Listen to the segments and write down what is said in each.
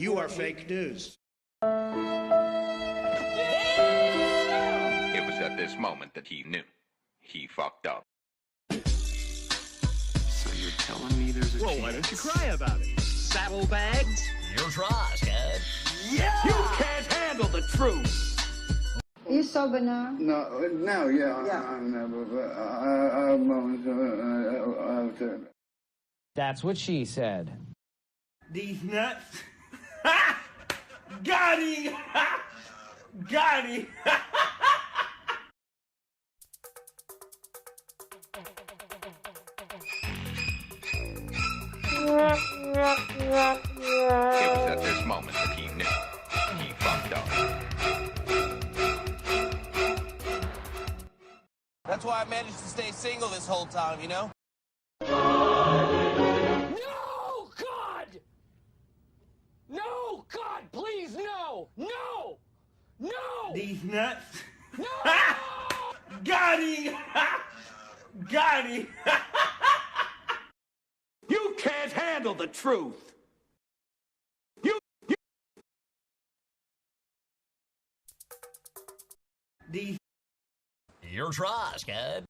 You are fake news. It was at this moment that he knew. He fucked up. So you're telling me there's a chance? Well, why don't you cry about it? Saddlebags? Here's Ross, kid. Yeah! You can't handle the truth! Are you sober now? No, yeah. I'm never, but That's what she said. These nuts. Got him! Got him! It was at this moment that he knew. He fucked up. That's why I managed to stay single this whole time, you know? No, God! No, God, please, no! No! No! These nuts. No! Got him! Got him! You can't handle the truth! These Here's Ross, kid.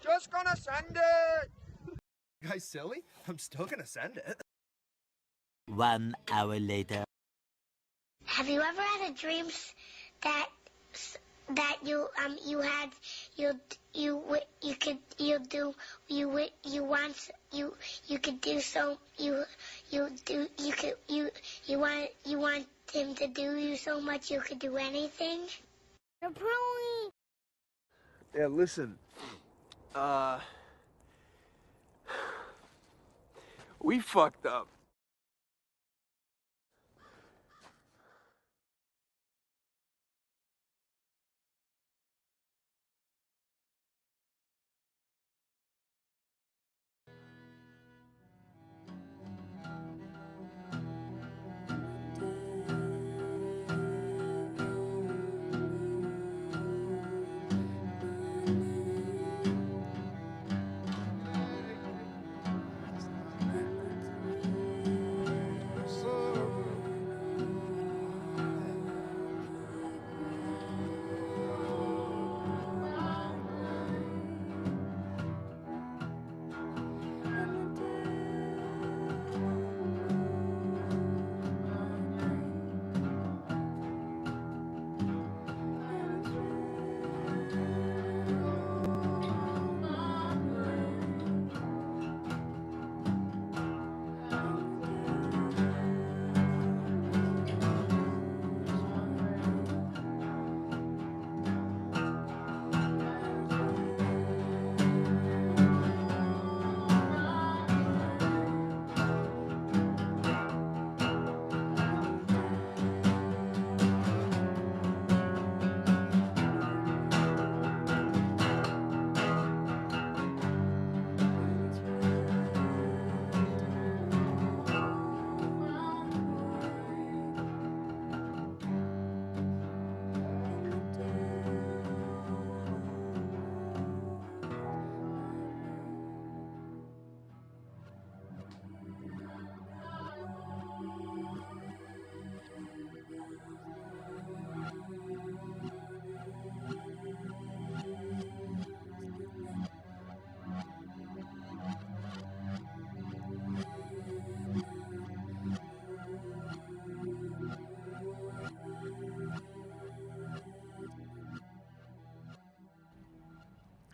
Just gonna send it! You guys silly? I'm still gonna send it. 1 hour later. Have you ever had a dream that you want him to do you so much you could do anything? Yeah, listen. We fucked up.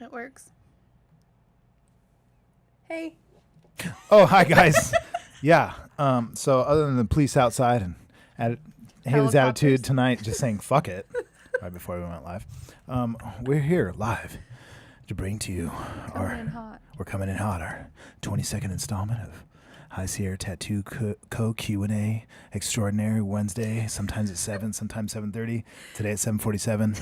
It works. Hey. Oh, hi guys. Yeah. So other than the police outside and Haley's attitude tonight, just saying "fuck it" right before we went live, we're here live to bring to you we're coming in hot, our 22nd installment of High Sierra Tattoo Co. Q&A Extraordinary Wednesday. Sometimes at 7, sometimes 7:30. Today at 7:47.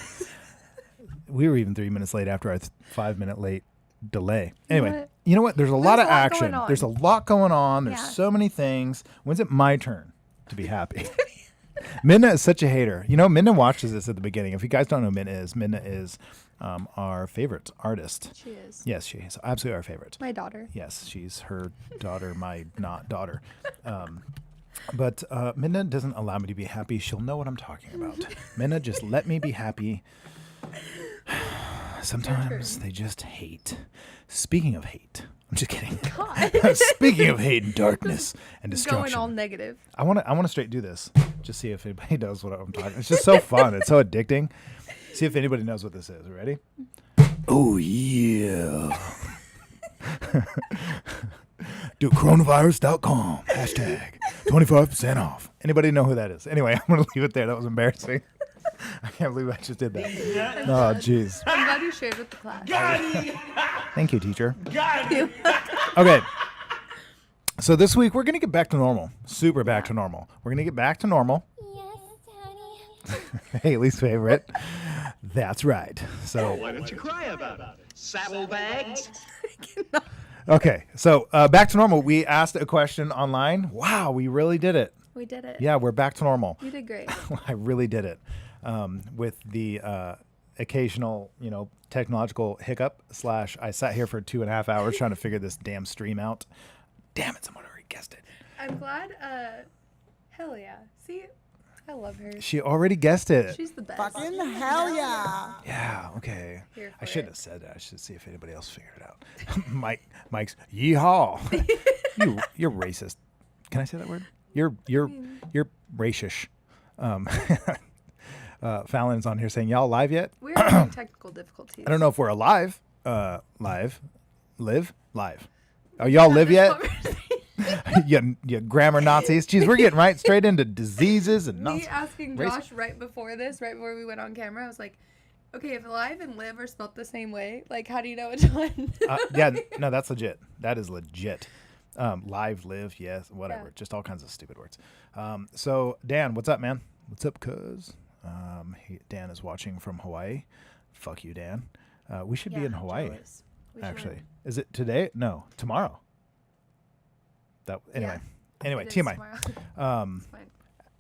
We were even 3 minutes late after our 5-minute late delay. Anyway, you know what? There's a lot of action. There's a lot going on. There's so many things. When's it my turn to be happy? Minna is such a hater. You know, Minna watches this at the beginning. If you guys don't know who Minna is our favorite artist. She is. Yes, she is absolutely our favorite. My daughter. Yes, she's her daughter, my not daughter. But Minna doesn't allow me to be happy. She'll know what I'm talking about. Minna, just let me be happy. Sometimes they just hate. Speaking of hate, I'm just kidding. Speaking of hate and darkness and destruction. Going all negative. I want to straight do this. Just see if anybody knows what I'm talking. It's just so fun. It's so addicting. See if anybody knows what this is. Ready? Oh yeah. Do coronavirus.com. Hashtag 25% off. Anybody know who that is? Anyway, I'm going to leave it there. That was embarrassing. I can't believe I just did that. Oh, jeez. I'm glad you shared with the class. Thank you, teacher. Got it. Okay. So this week, we're going to get back to normal. Super back to normal. We're going to get back to normal. Yes, honey. Haley's favorite. That's right. So Why don't you cry about it? Saddlebags? okay, so back to normal. We asked a question online. Wow, we really did it. We did it. Yeah, we're back to normal. You did great. I really did it. With the occasional, technological hiccup / I sat here for 2.5 hours trying to figure this damn stream out. Damn it, someone already guessed it. I'm glad. Hell yeah. See, I love her. She already guessed it. She's the best. Fucking hell yeah. Yeah, okay. Here for I shouldn't it. have said that. I should see if anybody else figured it out. Mike's yeehaw. You're racist. Can I say that word? You're racist. Fallon's on here saying, y'all live yet? We're having technical difficulties. I don't know if we're alive. Live. Are y'all live yet? you grammar Nazis. Jeez, we're getting right straight into diseases and Me Nazis. asking Josh right before we went on camera, I was like, okay, if live and live are spelled the same way, like, how do you know which one? Yeah, no, that's legit. That is legit. Live, live, yes, whatever. Yeah. Just all kinds of stupid words. So, Dan, what's up, man? What's up, cuz? Dan is watching from Hawaii. Fuck you, Dan. We should be in Hawaii, actually. Is it today? No, tomorrow. Anyway, TMI.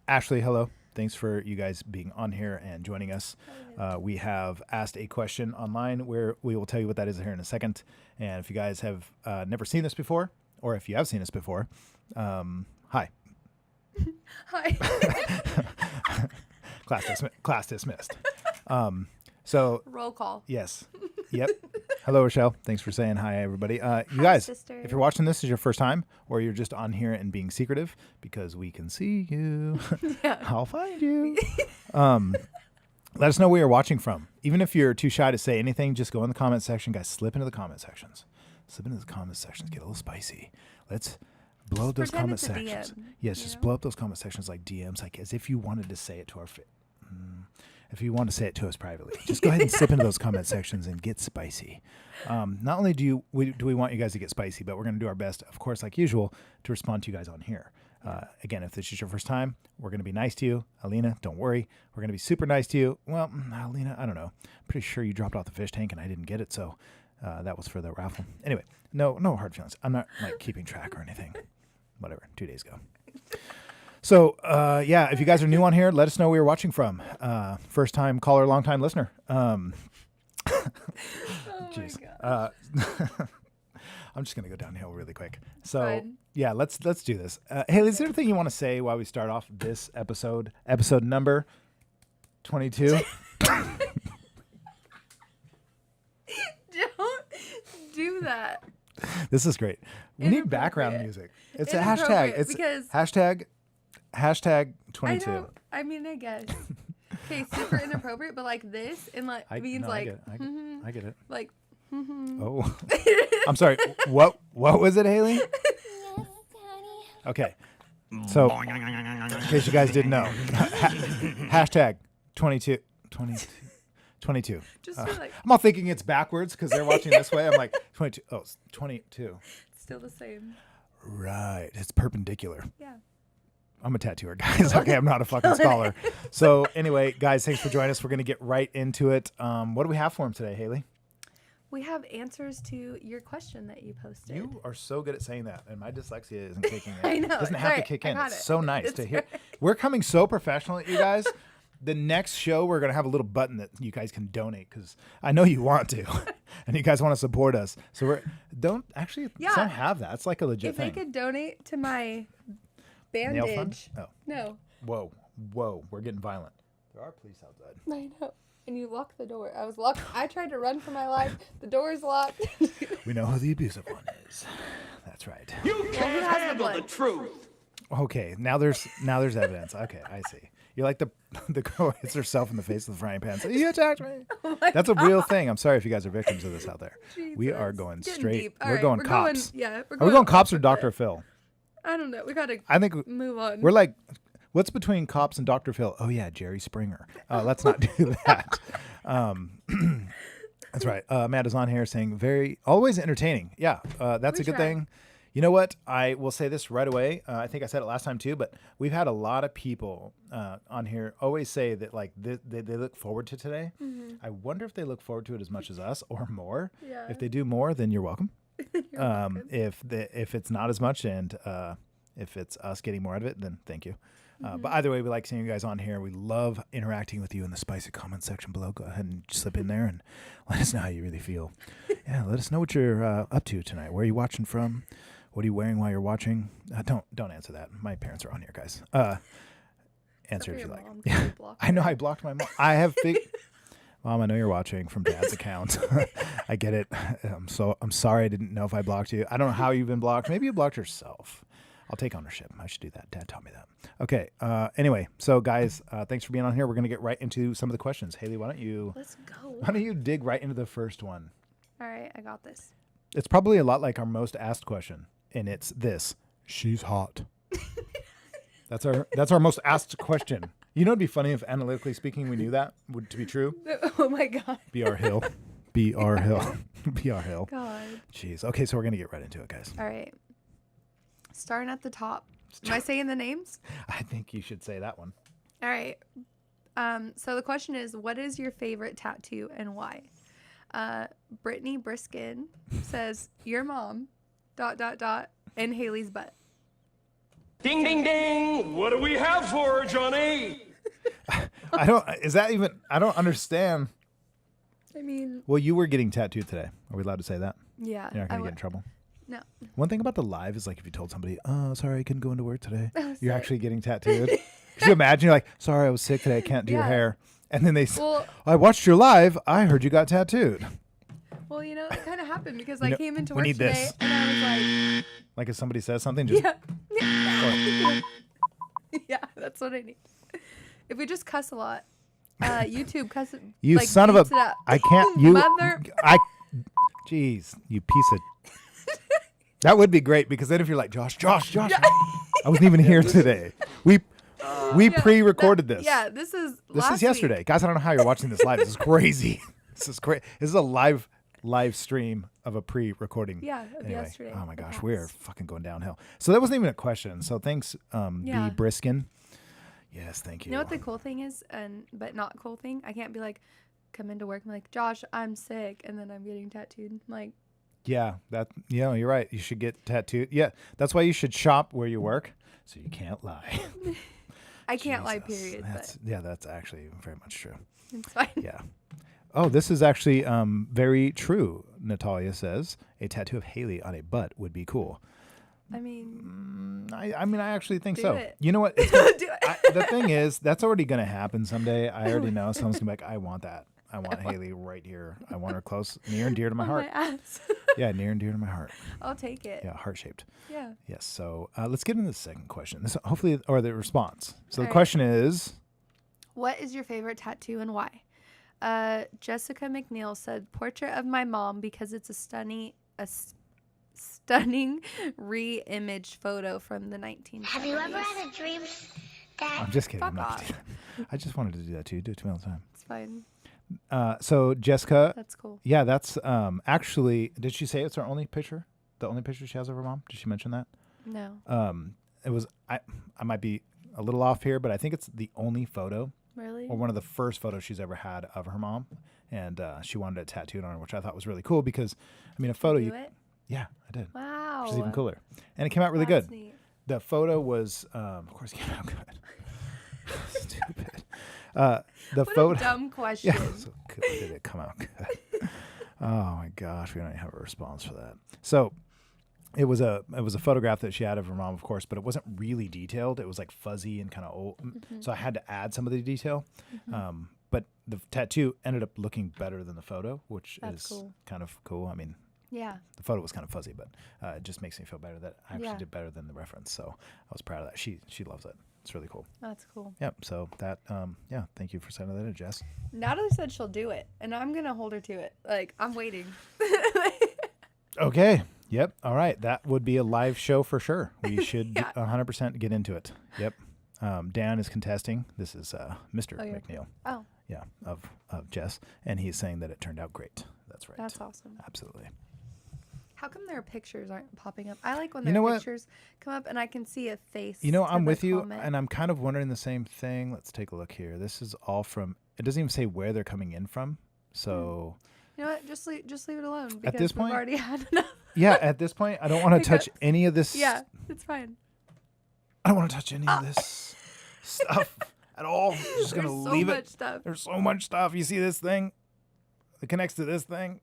Ashley, hello. Thanks for you guys being on here and joining us. We have asked a question online where we will tell you what that is here in a second. And if you guys have never seen this before, or if you have seen us before, hi. Hi. Class dismissed. So roll call. Yes. Yep. Hello, Rochelle. Thanks for saying hi, everybody. You guys, sister. if you're watching this is your first time, or you're just on here and being secretive because we can see you, I'll find you. Let us know where you're watching from. Even if you're too shy to say anything, just go in the comment section. Guys, slip into the comment sections. Slip into the comment sections. Get a little spicy. Let's blow up those pretend comment it's a sections. DM, Yes, just blow up those comment sections like DMs, like as if you wanted to say it to our if you want to say it to us privately, just go ahead and slip into those comment sections and get spicy. Not only do we want you guys to get spicy, but we're going to do our best, of course, like usual, to respond to you guys on here. Again, if this is your first time, we're going to be nice to you. Alina, don't worry. We're going to be super nice to you. Well, Alina, I don't know. I'm pretty sure you dropped off the fish tank and I didn't get it, so that was for the raffle. Anyway, no hard feelings. I'm not keeping track or anything. Whatever, 2 days ago. So, if you guys are new on here, let us know where you're watching from. First time caller, long time listener. Jeez. I'm just going to go downhill really quick. So, Fine. Yeah, let's do this. Haley, is there anything you want to say while we start off this episode number 22? Don't do that. This is great. We need background music. It's a hashtag. Inappropriate, It's because hashtag 22. I guess. Okay, super inappropriate, but like this and means no, like I get it. like Oh, I'm sorry. What was it, Haley? Okay. So, in case you guys didn't know, hashtag 22. just like I'm all thinking it's backwards because they're watching this way. I'm like 22. Oh, it's 22. still the same. Right. It's perpendicular. Yeah. I'm a tattooer, guys. Okay, I'm not a fucking scholar. So anyway, guys, thanks for joining us. We're going to get right into it. What do we have for him today, Haley? We have answers to your question that you posted. You are so good at saying that, and my dyslexia isn't kicking in. I know. It doesn't have to kick in. got It's it. so nice It's to hear. right. We're coming so professional, you guys. The next show, we're going to have a little button that you guys can donate because I know you want to, and you guys want to support us. So some have that. It's like a legit if thing. they could donate to my Nail fun? bandage. Oh. No, Whoa. We're getting violent. There are police outside. I know. And you locked the door. I was locked. I tried to run for my life. The door's locked. We know who the abusive one is. That's right. You can't has the handle the blood? truth. Okay, now there's evidence. Okay, I see. You're like the girl hits herself in the face with the frying pan. So you attacked me. That's a real thing. I'm sorry if you guys are victims of this out there. We are going Getting straight. deep. All We're right, going we're cops. Going, yeah, Are we going cops or off Dr. the- Phil? I don't know. We gotta. I think move on. We're like, what's between cops and Dr. Phil? Oh yeah, Jerry Springer. Let's not do that. That's right. Matt is on here saying always entertaining. Yeah, that's We a good try. thing. You know what? I will say this right away. I think I said it last time too, but we've had a lot of people on here always say that like they look forward to today. Mm-hmm. I wonder if they look forward to it as much as us or more. Yeah. If they do more, then you're welcome. You're welcome. If it's not as much and if it's us getting more out of it, then thank you. Mm-hmm. But either way, we like seeing you guys on here. We love interacting with you in the spicy comment section below. Go ahead and slip in there and let us know how you really feel. Yeah, let us know what you're up to tonight. Where are you watching from? What are you wearing while you're watching? Don't answer that. My parents are on here, guys. Answer if you like. Yeah, I know I blocked my mom. I have Mom, I know you're watching from Dad's account. I get it. I'm sorry. I didn't know if I blocked you. I don't know how you've been blocked. Maybe you blocked yourself. I'll take ownership. I should do that. Dad taught me that. Okay. Anyway, so guys, thanks for being on here. We're gonna get right into some of the questions. Haley, why don't you dig right into the first one? All right, I got this. It's probably a lot like our most asked question, and it's this: she's hot. That's our most asked question. You know, it'd be funny if, analytically speaking, we knew that to be true. Oh my god. B.R. Hill. B.R. Hill. B.R. Hill. God. Jeez. Okay, so we're gonna get right into it, guys. All right. Starting at the top. Am I saying the names? I think you should say that one. All right. So the question is, what is your favorite tattoo and why? Brittany Briskin says, your mom, ... and Haley's butt. Ding, ding, ding. What do we have for her, Johnny? I don't understand. I mean, Well, you were getting tattooed today. Are we allowed to say that? yeah. You're not going to get in trouble? No. One thing about the live is like if you told somebody, oh, sorry, I couldn't go into work today. Oh, You're sorry. actually getting tattooed. Could you imagine? You're like, sorry, I was sick today. I can't do your Yeah. hair. And then they say, Well, I watched your live. I heard you got tattooed. well, you know, it kind of happened because You I know, came into we work need today this. and I was Like if somebody says something, just like, yeah. Yeah, that's what I need. If we just cuss a lot, YouTube cuss. you like, son of a, beats it up. I can't, you, Mother. jeez, you piece of, that would be great because then if you're like, Josh, I wasn't even here today. We pre-recorded this. Yeah, this is This last is yesterday. week. Guys, I don't know how you're watching this live. This is crazy. This is great. This is a live stream of a pre-recording. Yeah, of yesterday. Oh my The gosh, we are cats. fucking going downhill. So that wasn't even a question. So thanks, Yeah. B. Briskin. Yes, thank you. You know what the cool thing is, but not cool thing? I can't be like, come into work and be like, Josh, I'm sick, and then I'm getting tattooed. I'm like, Yeah, you're right. You should get tattooed. Yeah, that's why you should shop where you work, so you can't lie. I can't lie, Jesus. period. That's actually very much true. But it's fine. Yeah. Oh, this is actually very true. Natalia says a tattoo of Haley on a butt would be cool. I mean, I actually think Do so. it. You know what? do it. The thing is, that's already going to happen someday. I already know someone's going to be like, I want that. I want Haley right here. I want her close, near and dear to my On heart. my ass. Yeah, near and dear to my heart. I'll take it. Yeah, heart shaped. Yeah. Yes. So let's get into the second question. This hopefully, or the response. So the All right. question is, What is your favorite tattoo and why? Jessica McNeil said, portrait of my mom because it's a stunning re-imaged photo from the 1970s. Have you ever had a dream that I'm just kidding. Fuck I'm not off. gonna do that. I just wanted to do that too. Do it to me all the time. It's fine. So Jessica, That's cool. yeah, that's actually. Did she say it's her only picture? The only picture she has of her mom? Did she mention that? No. It was. I might be a little off here, but I think it's the only photo Really? or one of the first photos she's ever had of her mom, and she wanted it tattooed on her, which I thought was really cool because, I mean, a photo. Do it? Yeah, I did. Wow. Which is even cooler, and it came out really That's good. neat. The photo was, of course, it came out good. Stupid. The What photo. a dumb question. Yeah, so good. Did it come out good? Oh my gosh, we don't even have a response for that. So It was a photograph that she had of her mom, of course, but it wasn't really detailed. It was like fuzzy and kind of old, so I had to add some of the detail. But the tattoo ended up looking better than the photo, which That's is cool. kind of cool. I mean, Yeah. the photo was kind of fuzzy, but it just makes me feel better that I actually Yeah. did better than the reference. So I was proud of that. She loves it. It's really cool. That's cool. Yep. So that yeah, thank you for sending that in, Jess. Natalie said she'll do it, and I'm gonna hold her to it. Like, I'm waiting. Okay. Yep. All right. That would be a live show for sure. We should 100% get into it. Yep. Dan is contesting. This is Mr. McNeil. Oh, Yeah, of Jess, and he's saying that it turned out great. That's right. that's awesome. Absolutely. How come their pictures aren't popping up? I like when You their know what? pictures come up and I can see a face. You know, to I'm the with you, comment. and I'm kind of wondering the same thing. Let's take a look here. This is all from. It doesn't even say where they're coming in from. So. You know what? Just leave it alone because this we've point- already had enough. Yeah, at this point, I don't want to touch Because- any of this. Yeah, it's fine. I don't want to touch any of this stuff at all. Just There's gonna so leave much it. stuff. There's so much stuff. You see this thing? It connects to this thing.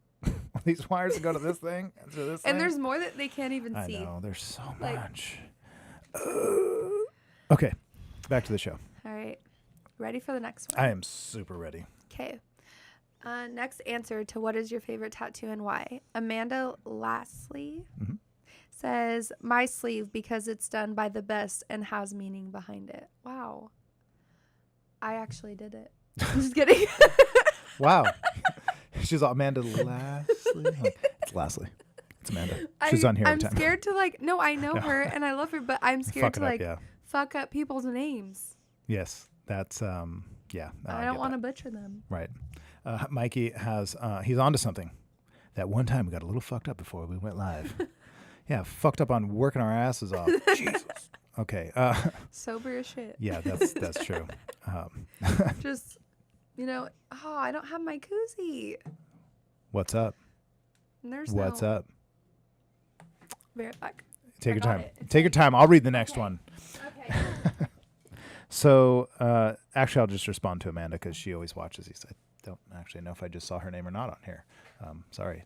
These wires that go to this thing and to this thing. And there's more that they can't even I see. know. There's so Like- much. Okay, back to the show. All right. Ready for the next one? I am super ready. Okay. Next answer to what is your favorite tattoo and why? Amanda Lastly Mhm. says, my sleeve because it's done by the best and has meaning behind it. Wow. I actually did it. I'm just kidding. Wow. She's all Amanda Lastly. It's Lastly. It's Amanda. She's on here I'm every time. scared to no, I know her and I love her, but I'm scared Fuck to it up, yeah. fuck up people's names. Yes, that's yeah. I don't want to butcher them. Right. Mikey has he's onto something. That one time we got a little fucked up before we went live. Yeah, fucked up on working our asses off. Jesus. Okay. Sober as shit. Yeah, that's true. Just, I don't have my koozie. What's up? And there's What's no, up? Fuck. Take your Forgot time. it. Take your time. I'll read the next one. Okay. So actually, I'll just respond to Amanda because she always watches these. I don't actually know if I just saw her name or not on here. Sorry,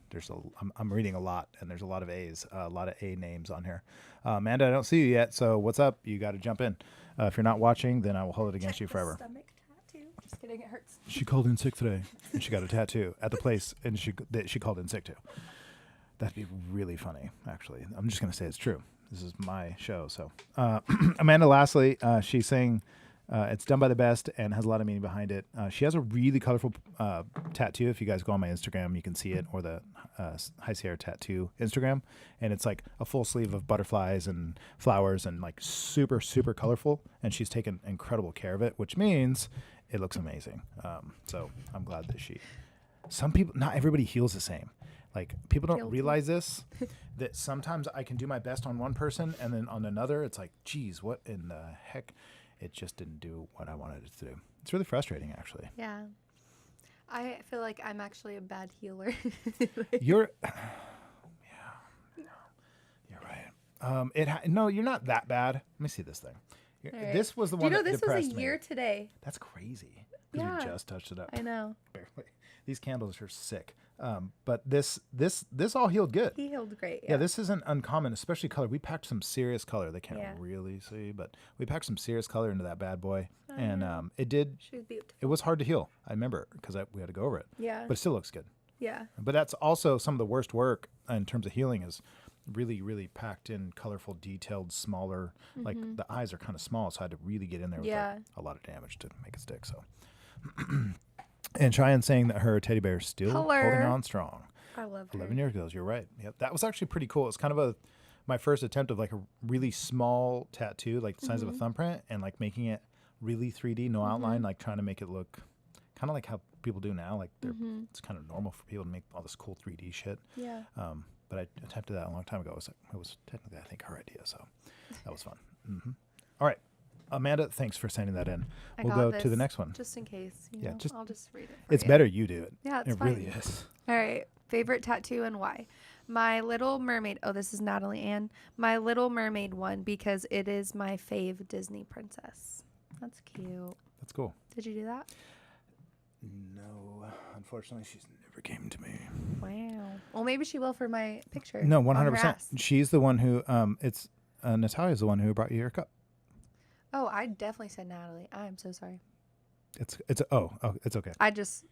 I'm reading a lot, and there's a lot of A's, a lot of A names on here. Amanda, I don't see you yet, so what's up? You got to jump in. If you're not watching, then I will hold it against you forever. Stomach tattoo. Just kidding, it hurts. She called in sick today, and she got a tattoo at the place, and she called in sick too. That'd be really funny, actually. I'm just gonna say it's true. This is my show, so Amanda. Lastly, she's saying it's done by the best and has a lot of meaning behind it. She has a really colorful tattoo. If you guys go on my Instagram, you can see it, or the High Sierra Tattoo Instagram, and it's like a full sleeve of butterflies and flowers and like super super colorful. And she's taken incredible care of it, which means it looks amazing. So I'm glad that some people, not everybody heals the same. Like, people don't Guilty. realize this, that sometimes I can do my best on one person, and then on another, it's like, geez, what in the heck? It just didn't do what I wanted it to do. It's really frustrating, actually. Yeah. I feel like I'm actually a bad healer. You're, you're right. No, you're not that bad. Let me see this thing. All right. This was the Do you one know that this depressed was a me. year today? That's crazy. Because Yeah. we just touched it up. I know. Barely. These candles are sick. But this all healed good. He healed great. Yeah, this isn't uncommon, especially color. We packed some serious color. They can't Yeah. really see, but we packed some serious color into that bad boy, I and know. it did. She was beautiful. It was hard to heal. I remember because we had to go over it. Yeah. But it still looks good. Yeah. But that's also some of the worst work in terms of healing is really, really packed in, colorful, detailed, smaller. Like the eyes are kind of small, so I had to really get in there with Yeah. a lot of damage to make it stick. So, and Cheyenne saying that her teddy bear is still holding Color. on strong. I love her. 11 years ago, you're right. Yep, that was actually pretty cool. It's kind of my first attempt of like a really small tattoo, like the size of a thumbprint, and like making it really 3D, no outline, like trying to make it look kind of like how people do now. Like it's kind of normal for people to make all this cool 3D shit. Yeah. But I attempted that a long time ago. It was technically, I think, her idea, so that was fun. All right, Amanda, thanks for sending that in. I We'll got go this, to the next one. Just in case. Yeah, I'll just read it. For It's you. better you do it. Yeah, it's it fine. really is. All right. Favorite tattoo and why? My Little Mermaid. Oh, this is Natalie Ann. My Little Mermaid one because it is my fave Disney princess. That's cute. That's cool. Did you do that? No, unfortunately, she's never came to me. Wow. Well, maybe she will for my picture. No, on her 100%. ass. She's the one who. It's Natalia's the one who brought you your cup. Oh, I definitely said Natalie. I'm so sorry. It's it's okay. I just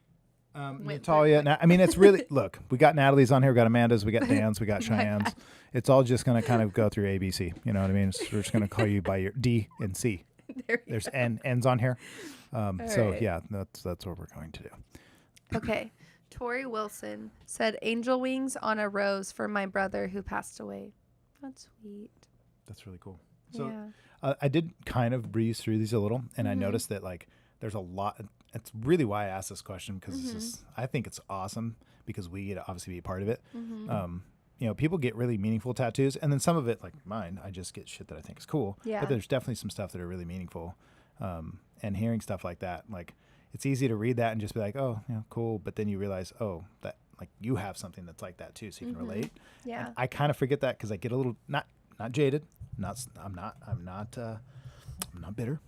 went Natalia. I mean, it's really look. We got Natalie's on here. We got Amanda's. We got Dan's. We got Cheyenne's. It's all just gonna kind of go through ABC. You know what I mean? We're just gonna call you by your D and C. There's N's on here. So right. yeah, that's what we're going to do. Okay. Tori Wilson said angel wings on a rose for my brother who passed away. That's sweet. That's really cool. So Yeah. I did kind of breeze through these a little, and I Mm-hmm. noticed that like there's a lot. It's really why I asked this question because Mm-hmm. I think it's awesome because we get to obviously be a part of it. Mm-hmm. You know, people get really meaningful tattoos, and then some of it, like mine, I just get shit that I think is cool. Yeah. But there's definitely some stuff that are really meaningful, and hearing stuff like that, like it's easy to read that and just be like, oh, yeah, cool. But then you realize, oh, that like you have something that's like that too, so you can relate. Yeah. And I kind of forget that because I get a little not jaded. I'm not bitter.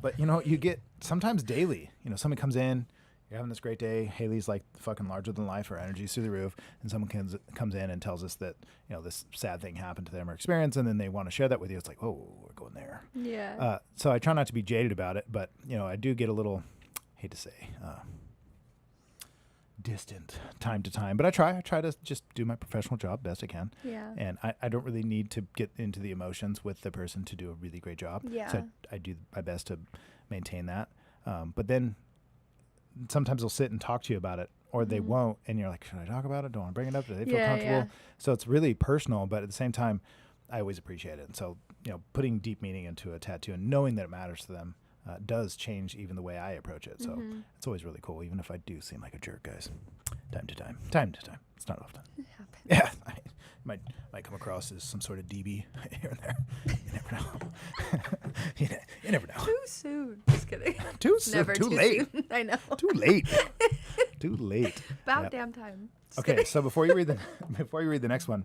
But you know, you get sometimes daily. You know, someone comes in, you're having this great day. Haley's like fucking larger than life. Her energy's through the roof, and someone comes in and tells us that you know this sad thing happened to them or experience, and then they want to share that with you. It's like, oh, we're going there. Yeah. So I try not to be jaded about it, but you know, I do get a little, hate to say, distant time to time. But I try to just do my professional job best I can. Yeah. And I don't really need to get into the emotions with the person to do a really great job. Yeah. So I do my best to maintain that. But then sometimes they'll sit and talk to you about it, or they won't, and you're like, should I talk about it? Don't want to bring it up? Do they feel comfortable? Yeah. So it's really personal, but at the same time, I always appreciate it. And so, you know, putting deep meaning into a tattoo and knowing that it matters to them does change even the way I approach it. So it's always really cool, even if I do seem like a jerk, guys. Time to time. It's not often. It happens. Yeah, I might come across as some sort of DB here and there. You never know. you never know. Too soon. Just kidding. Too soon. Never Too too late. soon. I know. Too late. Too late. About Yep. damn time. Just Okay, kidding. so before you read the next one,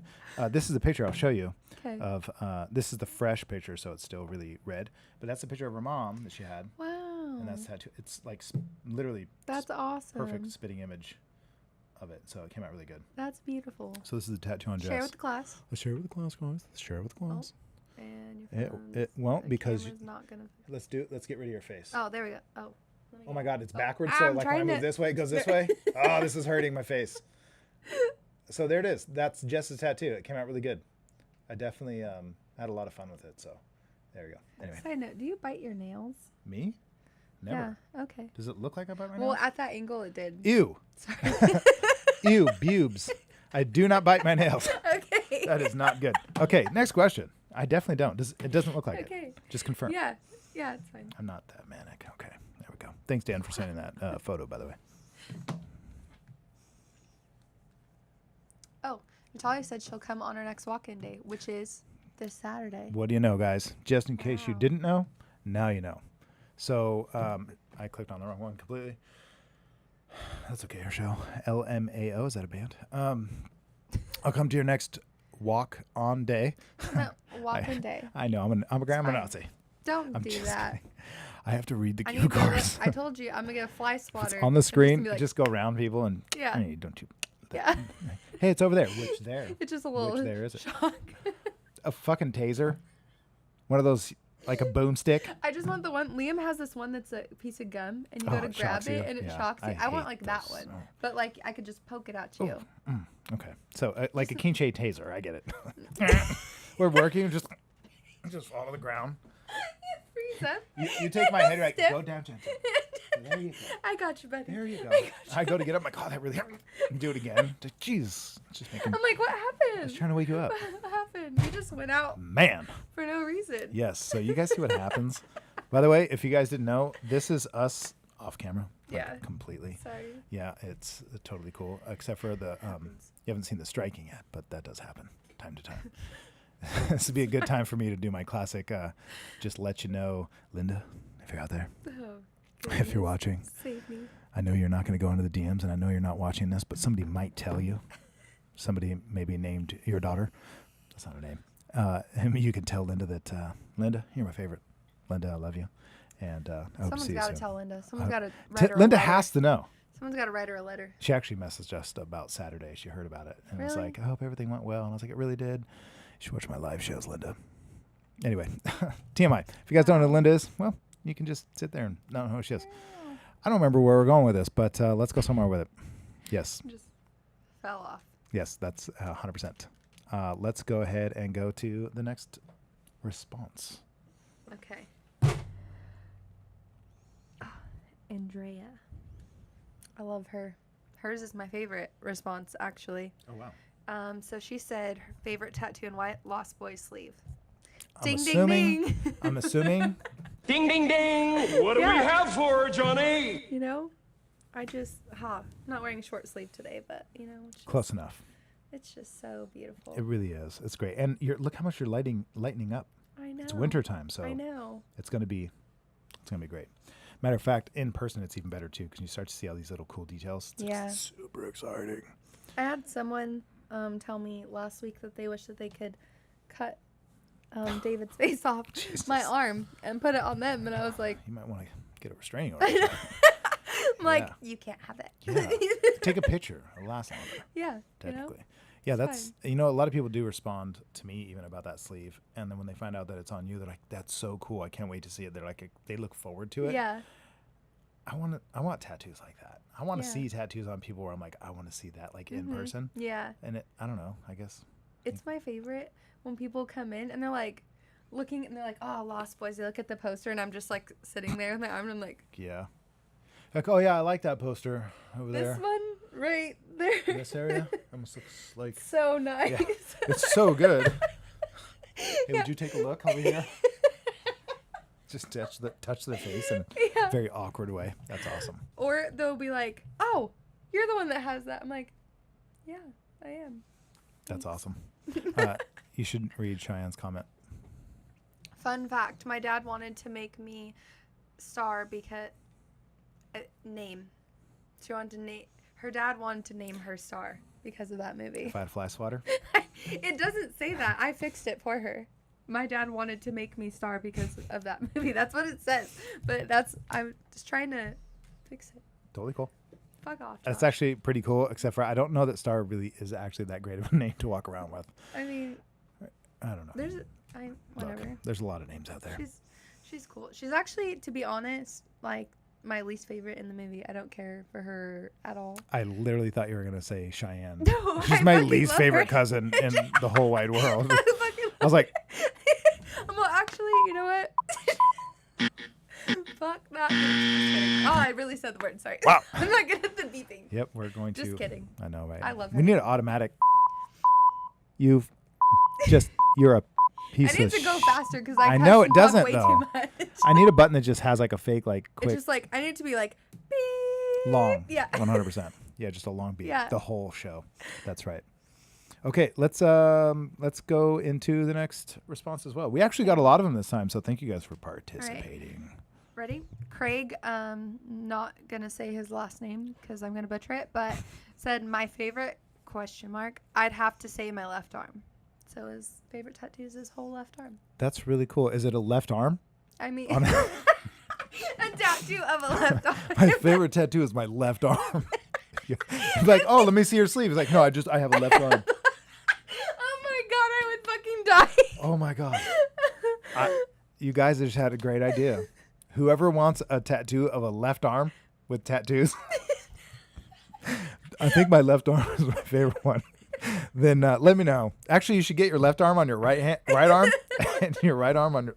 this is a picture I'll show you 'Kay. of. This is the fresh picture, so it's still really red. But that's a picture of her mom that she had, Wow. and that's tattoo. It's like literally That's awesome. perfect spitting image of it. So it came out really good. That's beautiful. So this is the tattoo on Jess. Share with the class. Let's share it with the class, guys. Let's share it with the class. And your phone's- It won't the because camera's not gonna. let's get rid of your face. Oh, there we go. Oh. Oh my God, it's backwards. So I'm like when I trying move to- this way, it goes this way. Oh, this is hurting my face. So there it is. That's Jess's tattoo. It came out really good. I definitely had a lot of fun with it. So there we go. Anyway, Side note: do you bite your nails? me? Never. Yeah. Okay. Does it look like I bite my Well, nails? at that angle, it did. Ew. Sorry. Ew, bubes. I do not bite my nails. Okay. That is not good. Okay, next question. I definitely don't. It doesn't look like it. Okay. Just confirm. Yeah. Yeah, it's fine. I'm not that manic. Okay, there we go. Thanks, Dan, for sending that photo, by the way. Oh, Natalia said she'll come on our next walk-in day, which is this Saturday. What do you know, guys? Just in case you didn't know, now you know. So I clicked on the wrong one completely. That's okay, Rochelle. LMAO, is that a band? I'll come to your next walk-on day. No, walk-in day. I know, I'm a grandma fine. Nazi. Don't I'm do just that. kidding. I have to read the I cue need to cards. I told you I'm gonna get a fly spotter. On the and screen, be like, just go around people and Yeah. Hey, don't you? yeah. Hey, it's over there. Which there? It's just a little Which there is it? shock. A fucking taser? One of those, like a boomstick? I just want the one. Liam has this one that's a piece of gum, and you Oh, go to it grab shocks you? it, and it Yeah, shocks you. I I want hate like that those. one, Oh. but like I could just poke it out to you. Okay. So like a Kinche taser. I get it. We're working. Just fall to the ground. Freeze up. You take my head right. Stiff. Go down gently. There you go. I got you, buddy. There you go. I go to get up. I'm like, oh, that really hurt. And do it again. Jeez. It's just making. I'm like, what I happened? was trying to wake you up. What happened? You just went out Man. for no reason. Yes. So you guys see what happens. By the way, if you guys didn't know, this is us off camera. Like, Yeah. Completely. Sorry. Yeah, it's totally cool. Except for the you haven't seen the striking yet, but that does happen time to time. This would be a good time for me to do my classic. Just let you know, Linda, if you're out there, Oh, if you're watching, save me. I know you're not going to go into the DMs, and I know you're not watching this, but somebody might tell you. Somebody maybe named your daughter. That's not her name. And you can tell Linda that Linda, you're my favorite. Linda, I love you, and I hope to Someone's see you got to soon. tell Linda. Someone's got to Linda has to know. Someone's got to write her a letter. She actually messaged us about Saturday. She heard about it and was Really? like, I hope everything went well. And I was like, it really did. You should watch my live shows, Linda. Anyway, TMI. If you guys don't know who Linda is, well, you can just sit there and not know who she is. I don't remember where we're going with this, but let's go somewhere with it. Yes. Just fell off. Yes, that's 100%. Let's go ahead and go to the next response. Okay. Andrea. I love her. Hers is my favorite response, actually. Oh, wow. So she said her favorite tattoo in white, Lost Boys sleeve. I'm assuming. Ding, ding, ding. What do we Yeah. have for her, Johnny? You know, I just, I'm not wearing a short sleeve today, but, you know, it's just, Close enough. it's just so beautiful. It really is. It's great. And look how much you're lightening up. I know. It's wintertime, so I know. it's gonna be great. Matter of fact, in person it's even better too because you start to see all these little cool details. It's Yeah. super exciting. I had someone tell me last week that they wish that they could cut David's face off my arm and put it on them, and I was like, You might want to get a restraining order. I'm like, Yeah. you can't have it. Yeah. Take a picture. It'll last longer. Yeah, you know? Technically. Yeah, that's a lot of people do respond to me even about that sleeve, and then when they find out that it's on you, they're like, "That's so cool! I can't wait to see it." They're like, they look forward to it. Yeah. I want tattoos like that. I want to Yeah. see tattoos on people where I'm like, I want to see that like in person. Yeah. And I don't know. I guess It's my favorite when people come in and they're like looking and they're like, oh, Lost Boys. They look at the poster and I'm just like sitting there with my arm and I'm like, yeah. Like, oh yeah, I like that poster over this there. one right there. This area almost looks like So nice. Yeah. It's so good. Hey, would you take a look over here? Just touch their face in a very awkward way. That's awesome. Or they'll be like, oh, you're the one that has that. I'm like, yeah, I am. That's awesome. You should read Cheyenne's comment. Fun fact, my dad wanted to make me Star because name. She wanted to name her dad wanted to name her Star because of that movie. If I had fly swatter. It doesn't say that. I fixed it for her. My dad wanted to make me Star because of that movie. That's what it says. But I'm just trying to fix it. Totally cool. Fuck off. That's Josh. actually pretty cool, except for I don't know that Star really is actually that great of a name to walk around with. I mean, I don't know. whatever. Look, there's a lot of names out there. She's cool. She's actually, to be honest, like my least favorite in the movie. I don't care for her at all. I literally thought you were going to say Cheyenne. No, She's I my fucking least love favorite her. cousin in the whole wide world. I I was like, well, actually, you know what? Fuck that. Just kidding. Oh, I really said the word. Sorry. Wow. I'm not good at the beeping. yep, we're going to. Just kidding. I know, right? I love We her. need an automatic. You're a piece I need of to go sh- faster because I I know it talk doesn't, way though. too much. I need a button that just has like a fake, like It's quick, just like I need it to be like beep. long. Yeah. 100%. Yeah, just a long beat. Yeah. The whole show. That's right. Okay, let's go into the next response as well. We actually got a lot of them this time, so thank you guys for participating. Ready? Craig, not gonna say his last name because I'm gonna butcher it, but said my favorite ? I'd have to say my left arm. So his favorite tattoo is his whole left arm. That's really cool. Is it a left arm? I mean, On a tattoo of a left arm. My favorite tattoo is my left arm. He's like, oh, let me see your sleeve. He's like, no, I have a left arm. Oh my god, I would fucking die. Oh my god. You guys just had a great idea. Whoever wants a tattoo of a left arm with tattoos, I think my left arm is my favorite one. Then let me know. Actually, you should get your left arm on your right arm, and your right arm on your.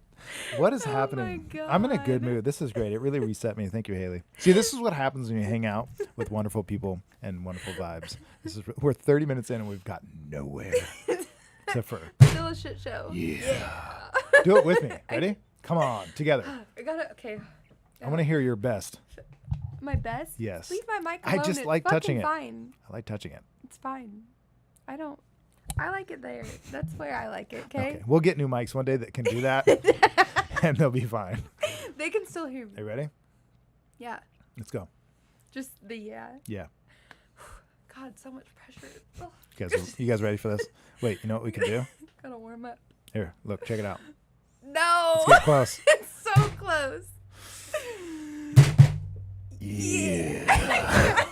What is happening? I'm in a good mood. This is great. It really reset me. Thank you, Haley. See, this is what happens when you hang out with wonderful people and wonderful vibes. We're 30 minutes in and we've got nowhere. Except for Still a shit show. yeah. Do it with me. Ready? Come on, together. I gotta. Okay. I want to hear your best. My best. Yes. Leave my mic I alone. just It's like touching fucking it. Fine. I like touching it. It's fine. I like it there. That's where I like it. Okay. We'll get new mics one day that can do that, and they'll be fine. They can still hear me. Are you ready? Yeah. Let's go. Just the yeah. Yeah. God, so much pressure. Oh, You guys ready for this? Wait, you know what we can do? gotta warm up. Here, look, check it out. No. Let's get close. It's so close. Yeah.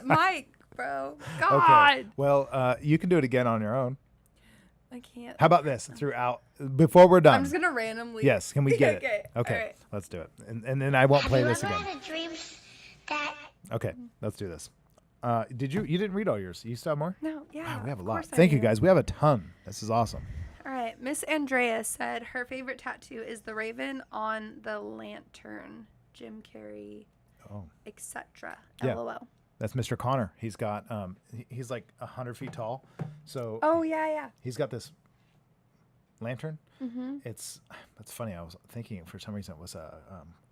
mic, bro. God. Okay. Well, you can do it again on your own. I can't. How about this? Throughout, before we're done. I'm just gonna randomly. Yes. Can we get Okay. it? Okay. All right. Let's do it. And then I won't Have play you this ever again. had a dream that Okay. Let's do this. You didn't read all yours? You still have more? No. Yeah. Wow, we have a of lot. course I Thank you do. guys. We have a ton. This is awesome. All right. Miss Andrea said her favorite tattoo is the raven on the lantern. Jim Carrey, Oh. etc. Yeah. LOL. That's Mr. Connor. He's got he's like 100 feet tall. So Oh yeah. he's got this lantern. Mm-hmm. That's funny. I was thinking for some reason it was a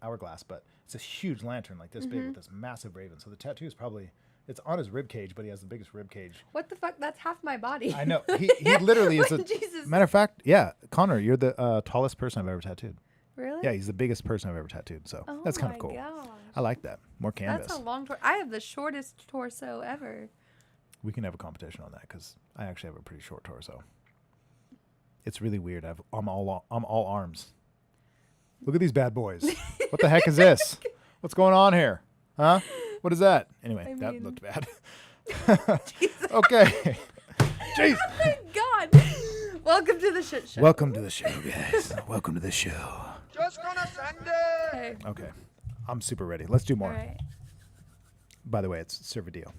hourglass, but it's a huge lantern like this big with this massive raven. So the tattoo is probably it's on his rib cage, but he has the biggest rib cage. What the fuck? That's half my body. I know. He literally is a Jesus. matter of fact. Yeah, Connor, you're the tallest person I've ever tattooed. Really? Yeah, he's the biggest person I've ever tattooed. So Oh that's kind of my cool. gosh. I like that. More canvas. That's a long torso. I have the shortest torso ever. We can have a competition on that because I actually have a pretty short torso. It's really weird. I'm all arms. Look at these bad boys. What the heck is this? What's going on here? Huh? What is that? Anyway, that mean- looked bad. Okay. Jeez. Oh my God. Welcome to the shit show. Welcome to the show, guys. Welcome to the show. Just gonna send it. Okay. Okay. I'm super ready. Let's do All more. right. By the way, it's Servadio.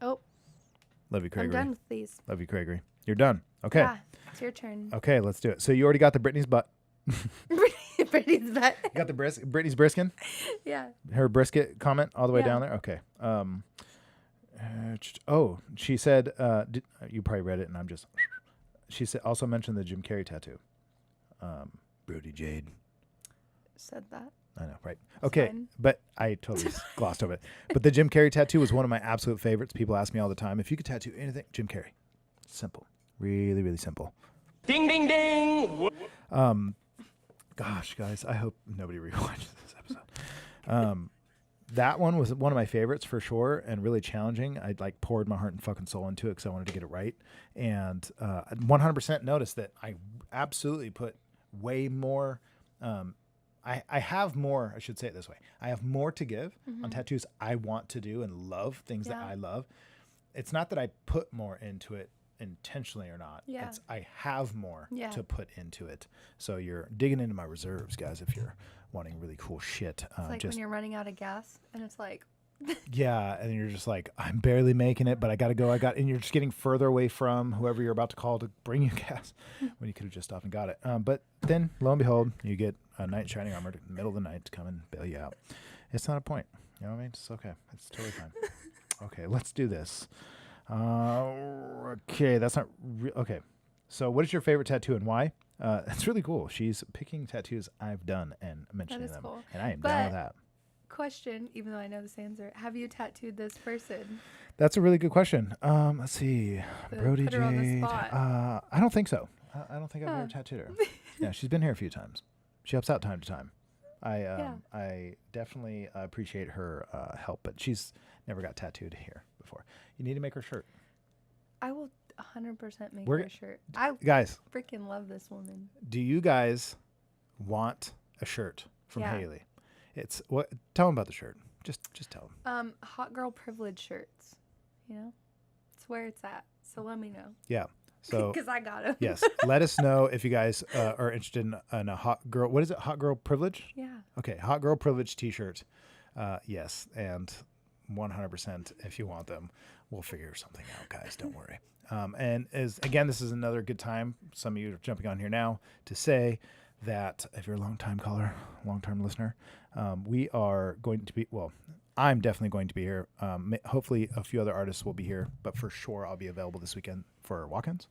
Oh, Love you, I'm Craigery. done with these. Love you, Craigery. You're done. Okay. Yeah, it's your turn. Okay, let's do it. So you already got the Brittany's butt. Brittany's butt. You got the Brittany's briskin? Yeah. Her brisket comment all the way Yeah. down there? Okay. Oh, she said, you probably read it and I'm just, she said, also mentioned the Jim Carrey tattoo. Brody Jade. Said that. I know, right? Okay, fine. but I totally glossed over it. But the Jim Carrey tattoo was one of my absolute favorites. People ask me all the time, if you could tattoo anything, Jim Carrey. Simple. Really, really simple. Ding, ding, ding. Gosh, guys, I hope nobody rewatches this episode. That one was one of my favorites for sure and really challenging. I like poured my heart and fucking soul into it because I wanted to get it right. And 100% noticed that I absolutely put way more. I have more, I should say it this way. I have more to give on tattoos I want to do and love, things that I love. It's not that I put more into it intentionally or not. Yeah. It's I have more Yeah. to put into it. So you're digging into my reserves, guys, if you're wanting really cool shit. It's like when you're running out of gas and it's like, yeah, and you're just like, I'm barely making it, but I gotta go. And you're just getting further away from whoever you're about to call to bring you gas when you could have just stopped and got it. But then, lo and behold, you get a knight in shining armor in the middle of the night to come and bail you out. It's not a point. You know what I mean? It's okay. It's totally fine. Okay, let's do this. Okay, that's not okay. So, what is your favorite tattoo and why? It's really cool. She's picking tattoos I've done and mentioning is them, cool. and I am down with But- that. question, even though I know this answer, have you tattooed this person? That's a really good question. Let's see. Brody put her on the Jade. spot. I don't think so. I don't think I've Huh. ever tattooed her. Yeah, she's been here a few times. She helps out time to time. I definitely appreciate her help, but she's never got tattooed here before. You need to make her shirt. I will 100% make We're her a shirt. I Guys, freaking love this woman. do you guys want a shirt from Yeah. Haley? It's what? Tell them about the shirt. Just tell them. Hot girl privilege shirts. You know, it's where it's at. So let me know, Yeah. So because I got them. yes, let us know if you guys are interested in a hot girl. What is it? Hot girl privilege? Yeah. Okay, hot girl privilege T-shirt. Yes, and 100% if you want them, we'll figure something out, guys. Don't worry. And this is another good time. Some of you are jumping on here now to say that if you're a long-time caller, long-term listener, we are going to be. Well, I'm definitely going to be here. Hopefully, a few other artists will be here, but for sure, I'll be available this weekend for walk-ins.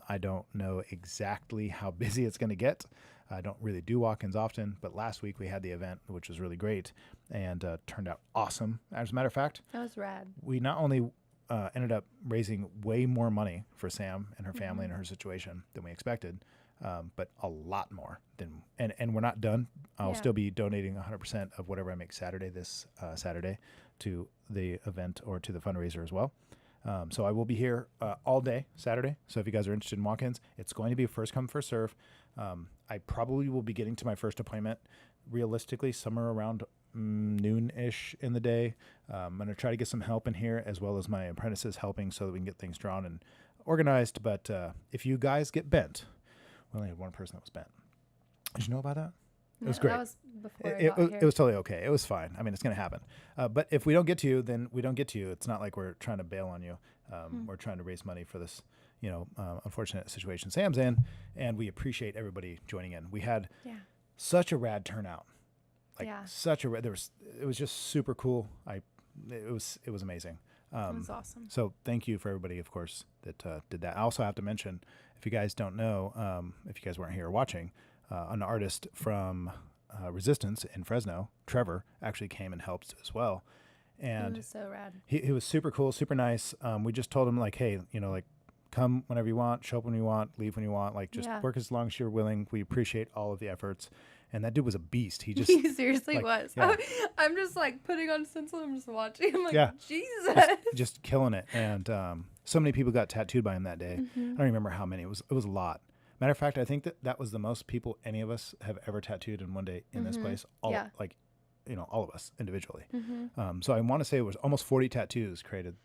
I don't know exactly how busy it's going to get. I don't really do walk-ins often, but last week we had the event, which was really great and turned out awesome. As a matter of fact, That was rad. we not only ended up raising way more money for Sam and her family and her situation than we expected, but a lot more than, and we're not done. I'll still be donating 100% of whatever I make this Saturday to the event or to the fundraiser as well. So I will be here all day Saturday. So if you guys are interested in walk-ins, it's going to be a first come, first serve. I probably will be getting to my first appointment realistically somewhere around noon-ish 11-ish in the day. I'm going to try to get some help in here, as well as my apprentices helping, so that we can get things drawn and organized. But if you guys get bent, we only had one person that was bent. Did you know about that? It was great. That was before It was totally okay. It was fine. I mean, it's going to happen. But if we don't get to you, then we don't get to you. It's not like we're trying to bail on you. We're trying to raise money for this, unfortunate situation Sam's in, and we appreciate everybody joining in. We had such a rad turnout. It was just super cool. It was amazing. It was awesome. So thank you for everybody, of course, that did that. I also have to mention, if you guys don't know, if you guys weren't here watching, an artist from Resistance in Fresno, Trevor, actually came and helped as well. And it was so rad. He was super cool, super nice. We just told him, like, hey, come whenever you want, show up when you want, leave when you want. Like, just work as long as you're willing. We appreciate all of the efforts. And that dude was a beast. He just He seriously was. Yeah. I'm just like putting on stencil. I'm just watching. I'm like, Jesus. just killing it. And so many people got tattooed by him that day. I don't remember how many. It was a lot. Matter of fact, I think that was the most people any of us have ever tattooed in one day in this place. All of us individually. So I want to say it was almost 40 tattoos created,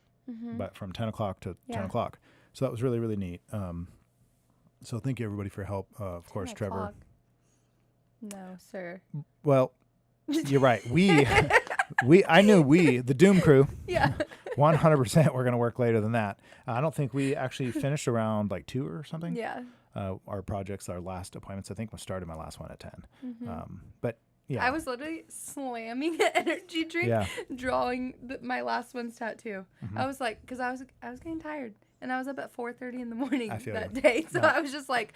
but from 10 o'clock to 10 o'clock. So that was really, really neat. So thank you everybody for your help. Of course, Trevor. No, sir. Well, you're right. I knew the Doom crew. 100% we're going to work later than that. I don't think we actually finished around like 2 or something. Yeah. Our projects, our last appointments, I think we started my last one at 10. But yeah. I was literally slamming an energy drink, drawing my last one's tattoo. I was like, because I was getting tired. And I was up at 4:30 in the morning that day. So I was just like,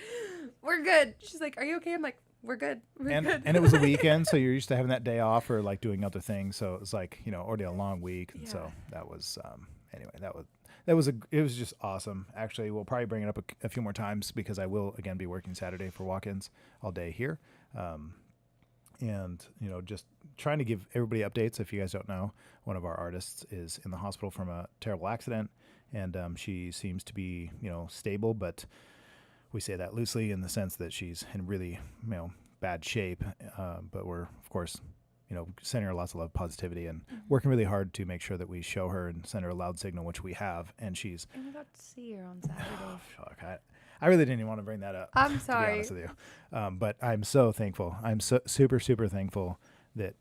we're good. She's like, are you okay? I'm like, we're good. We're good. And it was a weekend, so you're used to having that day off or like doing other things. So it was like, already a long week. And so that was, anyway, it was just awesome. Actually, we'll probably bring it up a few more times, because I will again be working Saturday for walk-ins all day here. And, just trying to give everybody updates. If you guys don't know, one of our artists is in the hospital from a terrible accident, and she seems to be, stable, but we say that loosely in the sense that she's in really, bad shape. But we're, of course, sending her lots of love, positivity, and working really hard to make sure that we show her and send her a loud signal, which we have. And we got to see her on Saturday. Oh, fuck. I really didn't even want to bring that up. I'm sorry. To be honest with you. But I'm so thankful. I'm so super, super thankful that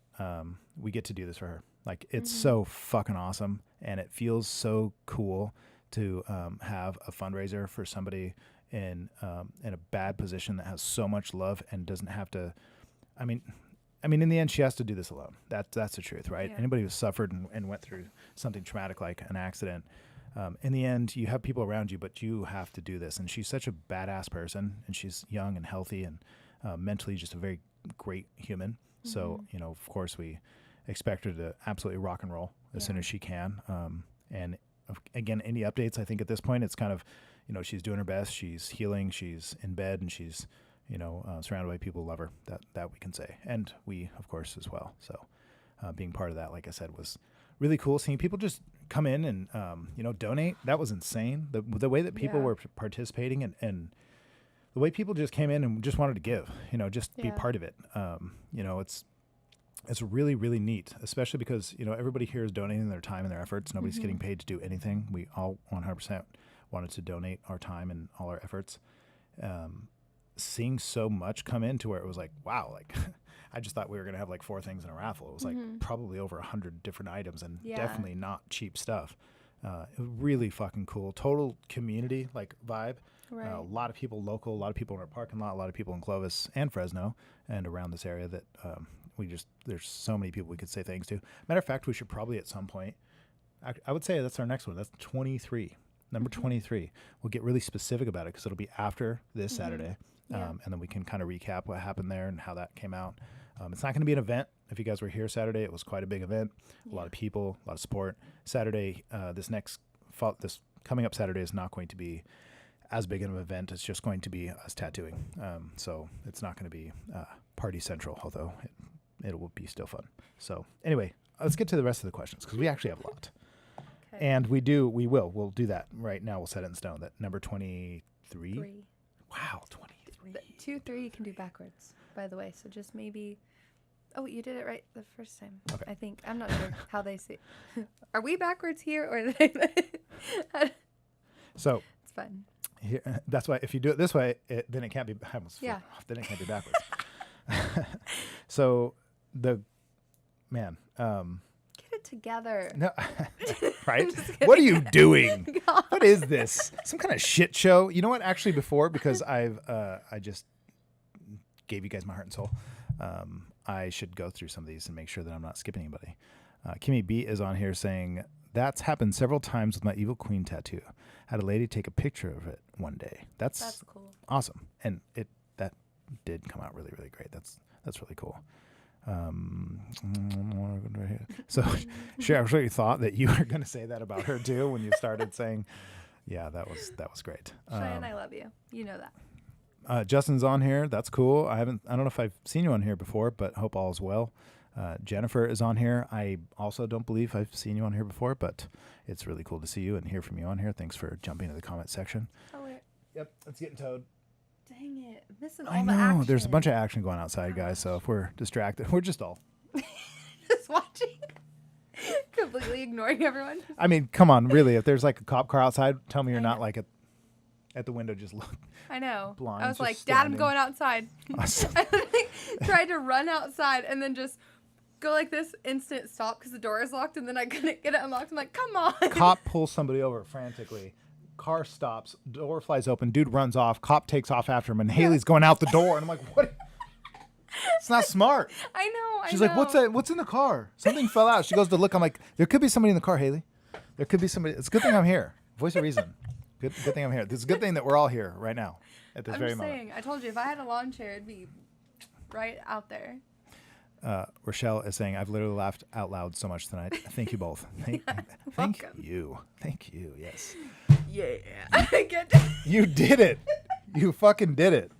we get to do this for her. Like, it's so fucking awesome. And it feels so cool to have a fundraiser for somebody in a bad position that has so much love and doesn't have to. I mean, in the end, she has to do this alone. That's the truth, right? Yeah. Anybody who suffered and went through something traumatic like an accident, in the end, you have people around you, but you have to do this. And she's such a badass person, and she's young and healthy and mentally just a very great human. So, of course, we expect her to absolutely rock and roll as soon as she can. And again, any updates, I think at this point, it's kind of, she's doing her best. She's healing. She's in bed, and she's, surrounded by people who love her. That we can say. And we, of course, as well. So being part of that, like I said, was really cool. Seeing people just come in and, donate. That was insane. The way that people were participating and the way people just came in and just wanted to give, just be part of it. It's really, really neat, especially because, everybody here is donating their time and their efforts. Nobody's getting paid to do anything. We all 100% wanted to donate our time and all our efforts. Seeing so much come in to where it was like, wow, like I just thought we were going to have like 4 things in a raffle. It was like probably over 100 different items, and definitely not cheap stuff. Really fucking cool. Total community like vibe. Right. A lot of people local, a lot of people in our parking lot, a lot of people in Clovis and Fresno and around this area that there's so many people we could say thanks to. Matter of fact, we should probably at some point, I would say that's our next one. That's 23. Number 23. We'll get really specific about it because it'll be after this Saturday. And then we can kind of recap what happened there and how that came out. It's not going to be an event. If you guys were here Saturday, it was quite a big event. A lot of people, a lot of support. Saturday, this coming up Saturday is not going to be as big of an event. It's just going to be us tattooing. So it's not going to be party central, although it will be still fun. So anyway, let's get to the rest of the questions because we actually have a lot. Okay. And we'll do that right now. We'll set it in stone. That number 23. Wow, 23. 2, 3 you can do backwards, by the way. So just maybe Oh, you did it right the first time. Okay. I think. I'm not sure how they say. Are we backwards here or are they? So It's fun. here, that's why if you do it this way, then it can't be. I almost Yeah. Then it can't be backwards. So the man. Get it together. No, right? What are you doing? God. What is this? Some kind of shit show? You know what? Actually, before because I just gave you guys my heart and soul. I should go through some of these and make sure that I'm not skipping anybody. Kimmy B is on here saying that's happened several times with my Evil Queen tattoo. Had a lady take a picture of it one day. That's cool. awesome, and that did come out really really great. That's really cool. So she actually thought that you were going to say that about her too when you started saying, yeah, that was great. Cheyenne, I love you. You know that. Justin's on here. That's cool. I don't know if I've seen you on here before, but hope all is well. Jennifer is on here. I also don't believe I've seen you on here before, but it's really cool to see you and hear from you on here. Thanks for jumping into the comment section. Oh, wait. Yep, it's getting towed. Dang it. I'm missing all I the know. action. There's a bunch of action going outside, guys. So if we're distracted, we're just all. Just watching. Completely ignoring everyone. I mean, come on, really. If there's like a cop car outside, tell me you're not like at the window just look. I know. Blind, I was just like, Dad, I'm standing. going outside. Awesome. I like, tried to run outside and then just go like this, instant stop because the door is locked and then I couldn't get it unlocked. I'm like, come on. Cop pulls somebody over frantically. Car stops. Door flies open. Dude runs off. Cop takes off after him, and Haley's going out the door. And I'm like, what? It's not smart. I know. She's like, what's that? What's in the car? Something fell out. She goes to look. I'm like, there could be somebody in the car, Haley. There could be somebody. It's a good thing I'm here. Voice of reason. Good thing I'm here. It's a good thing that we're all here right now at this I'm very just moment. saying. I told you if I had a lawn chair, it'd be right out there. Rochelle is saying, I've literally laughed out loud so much tonight. Thank you both. Thank you. Thank you. Yes. Yeah. I get it. You did it. You fucking did it.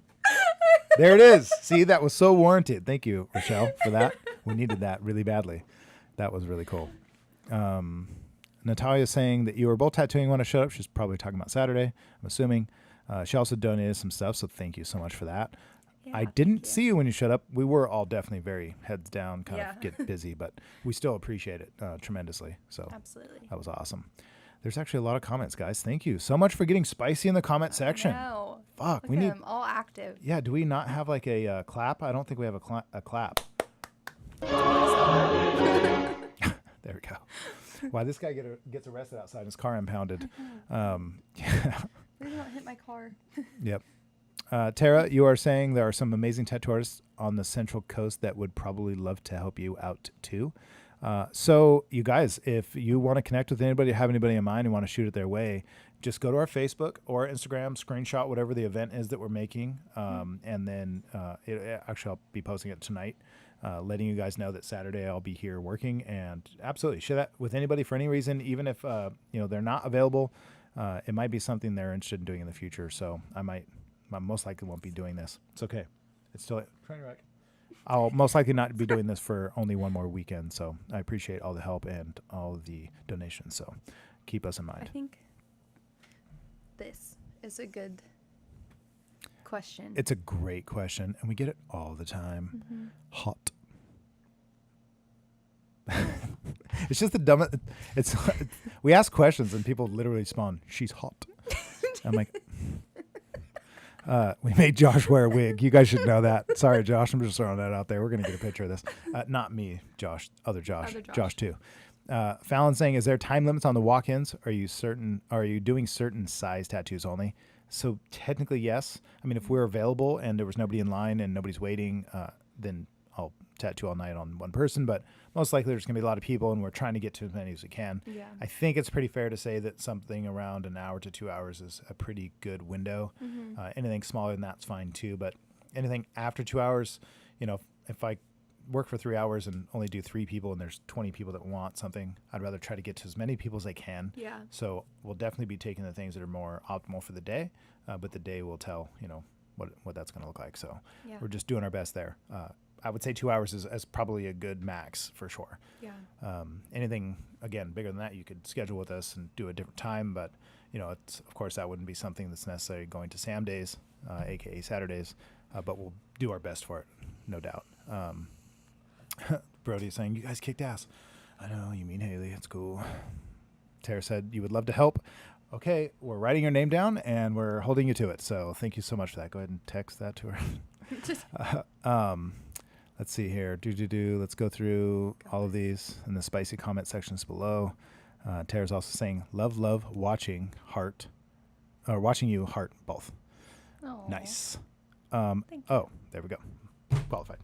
There it is. See, that was so warranted. Thank you, Rochelle, for that. We needed that really badly. That was really cool. Natalia saying that you were both tattooing when I showed up. She's probably talking about Saturday, I'm assuming. She also donated some stuff, so thank you so much for that. Yeah, I didn't see you when you showed up. We were all definitely very heads down, kind of get busy, but we still appreciate it tremendously. So Absolutely. that was awesome. There's actually a lot of comments, guys. Thank you so much for getting spicy in the comment section. No. Fuck, Look we at need them, all active. Yeah, do we not have like a clap? I don't think we have a clap. There we go. Why this guy gets arrested outside and his car impounded. Yeah. Please don't hit my car. Yep. Tara, you are saying there are some amazing tattoo artists on the Central Coast that would probably love to help you out too. So you guys, if you want to connect with anybody, have anybody in mind and want to shoot it their way, just go to our Facebook or Instagram, screenshot whatever the event is that we're making. And then actually I'll be posting it tonight, letting you guys know that Saturday I'll be here working, and absolutely share that with anybody for any reason, even if, they're not available. It might be something they're interested in doing in the future. So I most likely won't be doing this. It's okay. It's still train wreck. I'll most likely not be doing this for only one more weekend. So I appreciate all the help and all of the donations. So keep us in mind. I think this is a good question. It's a great question, and we get it all the time. Mm-hmm. Hot. It's just the dumbest. It's we ask questions and people literally respond, "She's hot." I'm like, we made Josh wear a wig. You guys should know that. Sorry, Josh. I'm just throwing that out there. We're gonna get a picture of this. Not me, Josh. Other Josh. Josh too. Fallon saying, "Is there time limits on the walk-ins? Are you doing certain size tattoos only?" So technically, yes. I mean, if we're available and there was nobody in line and nobody's waiting, then I'll tattoo all night on one person. But most likely, there's gonna be a lot of people, and we're trying to get to as many as we can. Yeah. I think it's pretty fair to say that something around an hour to 2 hours is a pretty good window. Mm-hmm. Anything smaller than that's fine too. But anything after 2 hours, if I work for 3 hours and only do 3 people and there's 20 people that want something, I'd rather try to get to as many people as I can. Yeah. So we'll definitely be taking the things that are more optimal for the day, but the day will tell, what that's going to look like. So Yeah. we're just doing our best there. I would say 2 hours is probably a good max for sure. Yeah. Anything, again, bigger than that, you could schedule with us and do a different time. But, it's, of course, that wouldn't be something that's necessarily going to Sam days, a.k.a. Saturdays. But we'll do our best for it, no doubt. Brody is saying, you guys kicked ass. I know, you mean Haley. It's cool. Tara said, you would love to help. Okay, we're writing your name down, and we're holding you to it. So thank you so much for that. Go ahead and text that to her. Let's see here. Let's go through all of these in the spicy comment sections below. Tara's also saying, love, watching you, heart, both. Aw. Nice. Thank you. Oh, there we go. Qualified.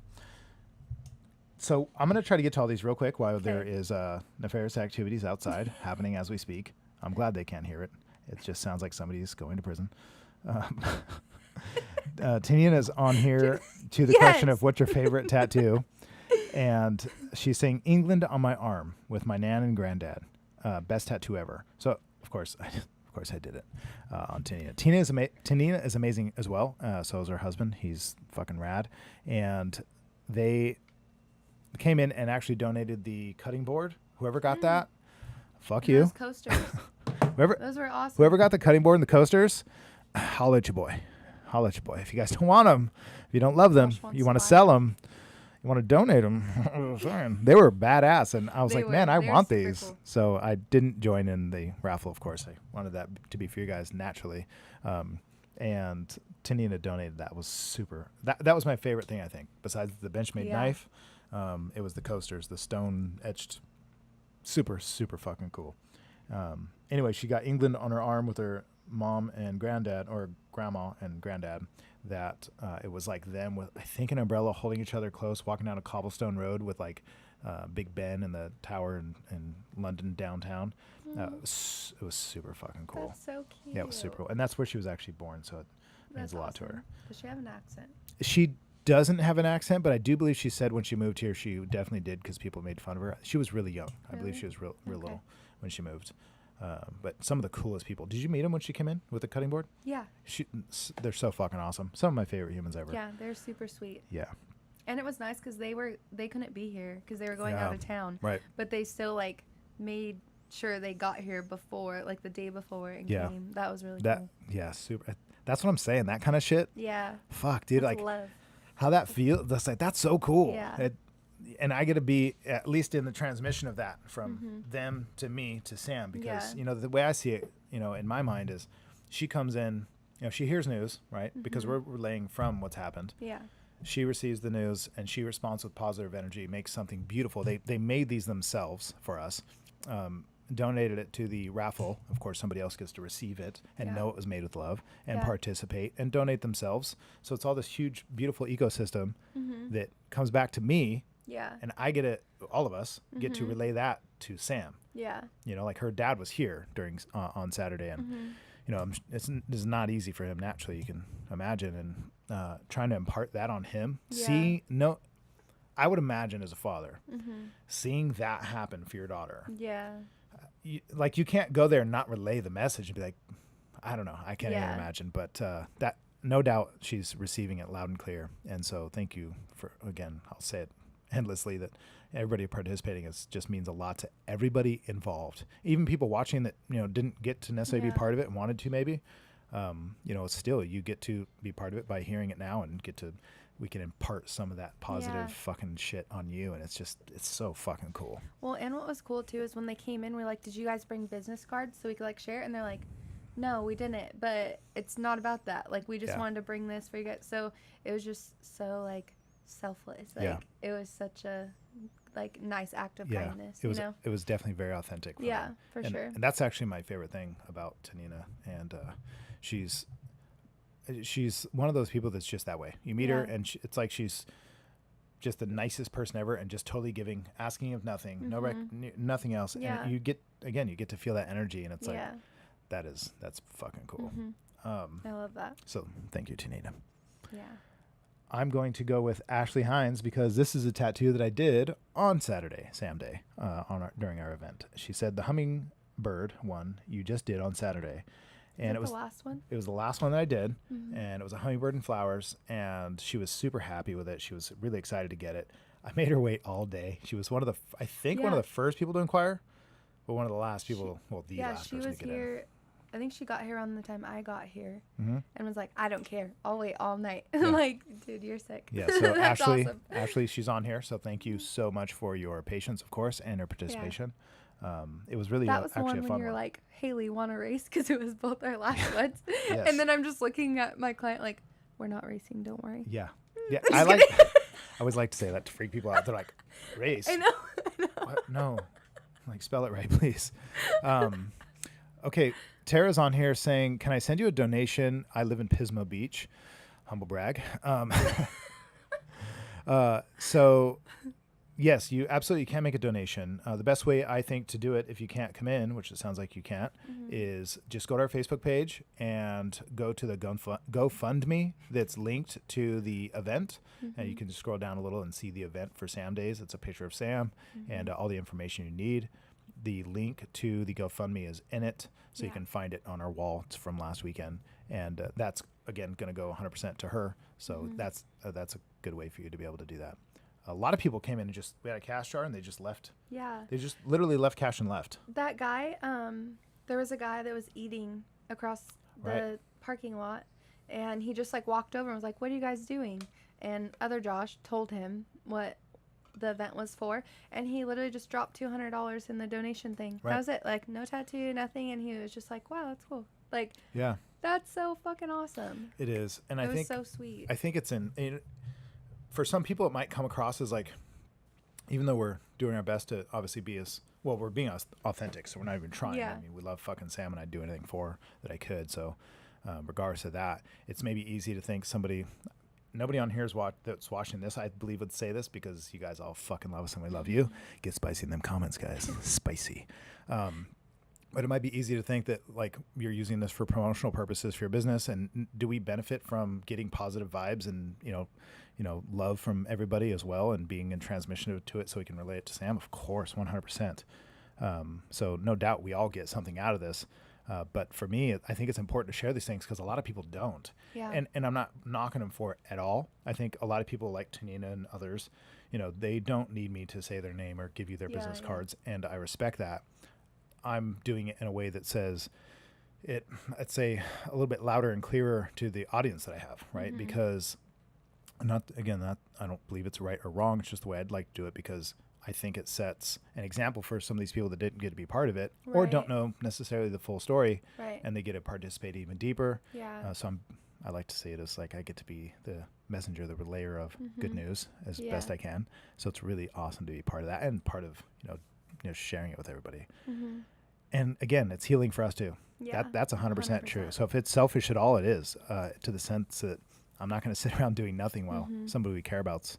So I'm going to try to get to all these real quick while there is nefarious activities outside happening as we speak. I'm glad they can't hear it. It just sounds like somebody's going to prison. Taniana's on here to the question of what's your favorite tattoo. And she's saying England on my arm with my nan and granddad. Best tattoo ever. So, of course, I did it on Tanina. Tanina is amazing as well. So is her husband. He's fucking rad. And they came in and actually donated the cutting board. Whoever got that, fuck you. Those coasters. Those were awesome. Whoever got the cutting board and the coasters, holla at your boy. Holla at your boy. If you guys don't want them, if you don't love them, you want to sell them, you want to donate them. They were badass, and I was like, man, I want these. Cool. So I didn't join in the raffle, of course. I wanted that to be for you guys naturally. And Tanina donated that. Was super. That was my favorite thing, I think. Besides the Benchmade knife, it was the coasters, the stone etched. Super, super fucking cool. Anyway, she got England on her arm with her mom and granddad, or grandma and granddad. That it was like them with, I think, an umbrella holding each other close, walking down a cobblestone road with like Big Ben and the tower in London downtown. It was super fucking cool. That's so cute. Yeah, it was super cool. And that's where she was actually born, so it means a lot to her. Does she have an accent? She doesn't have an accent, but I do believe she said when she moved here, she definitely did because people made fun of her. She was really young. I believe she was real little when she moved. But some of the coolest people. Did you meet them when she came in with the cutting board? Yeah. They're so fucking awesome. Some of my favorite humans ever. Yeah, they're super sweet. Yeah. And it was nice because they couldn't be here because they were going out of town. Right. But they still like made sure they got here before, like the day before, and came. That was really cool. Yeah, super. That's what I'm saying. That kind of shit. Yeah. Fuck, dude. That's like love. How that feels. That's so cool. Yeah. And I get to be at least in the transmission of that from them to me to Sam, because the way I see it, in my mind is she comes in, she hears news, right? Because we're relaying from what's happened. Yeah. She receives the news and she responds with positive energy, makes something beautiful. They made these themselves for us, donated it to the raffle. Of course, somebody else gets to receive it and know it was made with love and participate and donate themselves. So it's all this huge, beautiful ecosystem that comes back to me. Yeah. And I get it, all of us get to relay that to Sam. Yeah. Like her dad was here on Saturday, and it's not easy for him naturally, you can imagine, and trying to impart that on him. I would imagine as a father, seeing that happen for your daughter. Yeah. You can't go there and not relay the message and be like, I don't know, I can't even imagine, but that no doubt she's receiving it loud and clear. And so thank you for, again, I'll say it endlessly, that everybody participating just means a lot to everybody involved, even people watching that didn't get to necessarily be part of it and wanted to maybe, still you get to be part of it by hearing it now, and we can impart some of that positive fucking shit on you, and it's so fucking cool. Well, and what was cool too is when they came in, we're like, did you guys bring business cards so we could like share it? And they're like, no, we didn't, but it's not about that, like we just wanted to bring this for you guys. So it was just so like selfless, like it was such a like nice act of kindness. It was definitely very authentic for them. For sure. And that's actually my favorite thing about Tanina, and she's one of those people that's just that way. You meet her and it's like she's just the nicest person ever, and just totally giving, asking of nothing, nothing else. And you get to feel that energy, and it's like that's fucking cool. I love that. So thank you, Tanina. Yeah. I'm going to go with Ashley Hines because this is a tattoo that I did on Saturday, Sam Day, during our event. She said the hummingbird one you just did on Saturday. And it was the last one? It was the last one that I did, and it was a hummingbird and flowers, and she was super happy with it. She was really excited to get it. I made her wait all day. She was one of the first people to inquire, but one of the last people, the last person to get in. Yeah, she was here I think she got here around the time I got here, Mhm. and was like, I don't care. I'll wait all night. I'm like, dude, you're sick. Yeah, so That's Ashley, awesome. Ashley, she's on here, so thank you so much for your patience, of course, and your participation. It was really That was the actually one a when fun you're one. like, Haley, want to race? Because it was both our last ones. Yes. And then I'm just looking at my client like, we're not racing, don't worry. Yeah, Mm, yeah. I'm I just like. kidding. I always like to say that to freak people out. They're like, race. I know. What? No, like spell it right, please. Okay, Tara's on here saying, "Can I send you a donation? I live in Pismo Beach." Humble brag. So, yes, you absolutely can make a donation. The best way I think to do it, if you can't come in, which it sounds like you can't, is just go to our Facebook page and go to the GoFundMe that's linked to the event. And you can just scroll down a little and see the event for Sam Days. It's a picture of Sam and all the information you need. The link to the GoFundMe is in it, so you can find it on our wall. It's from last weekend, and that's again going to go 100% to her. So that's a good way for you to be able to do that. A lot of people came in and we had a cash jar and they just left. Yeah. They just literally left cash and left. That guy, there was a guy that was eating across the Right. parking lot, and he just like walked over and was like, what are you guys doing? And other Josh told him what the event was for, and he literally just dropped $200 in the donation thing. Right. That was it. Like, no tattoo, nothing. And he was just like, wow, that's cool. Like, Yeah, that's so fucking awesome. it is. And It I was think so sweet. I think it's for some people it might come across as like, even though we're doing our best to obviously be we're being authentic, so we're not even trying. Yeah. I mean, we love fucking Sam, and I'd do anything for her that I could. So regardless of that, it's maybe easy to think nobody on here that's watching this, I believe, would say this, because you guys all fucking love us and we love you. Get spicy in them comments, guys. Spicy. But it might be easy to think that like you're using this for promotional purposes for your business. And do we benefit from getting positive vibes and love from everybody as well, and being in transmission to it so we can relate it to Sam? Of course, 100%. So no doubt we all get something out of this. But for me, I think it's important to share these things because a lot of people don't. Yeah. And I'm not knocking them for it at all. I think a lot of people like Tanina and others, they don't need me to say their name or give you their business cards. And I respect that. I'm doing it in a way that says I'd say a little bit louder and clearer to the audience that I have, right? Because I don't believe it's right or wrong. It's just the way I'd like to do it, because I think it sets an example for some of these people that didn't get to be part of it or don't Right. know necessarily the full story, Right. and they get to participate even deeper. Yeah. So I like to see it as like I get to be the messenger, the relayer of good news as Yeah. best I can. So it's really awesome to be part of that and part of sharing it with everybody. And again, it's healing for us too. Yeah, That's 100% true. 100%. So if it's selfish at all, it is to the sense that I'm not going to sit around doing nothing while somebody we care about's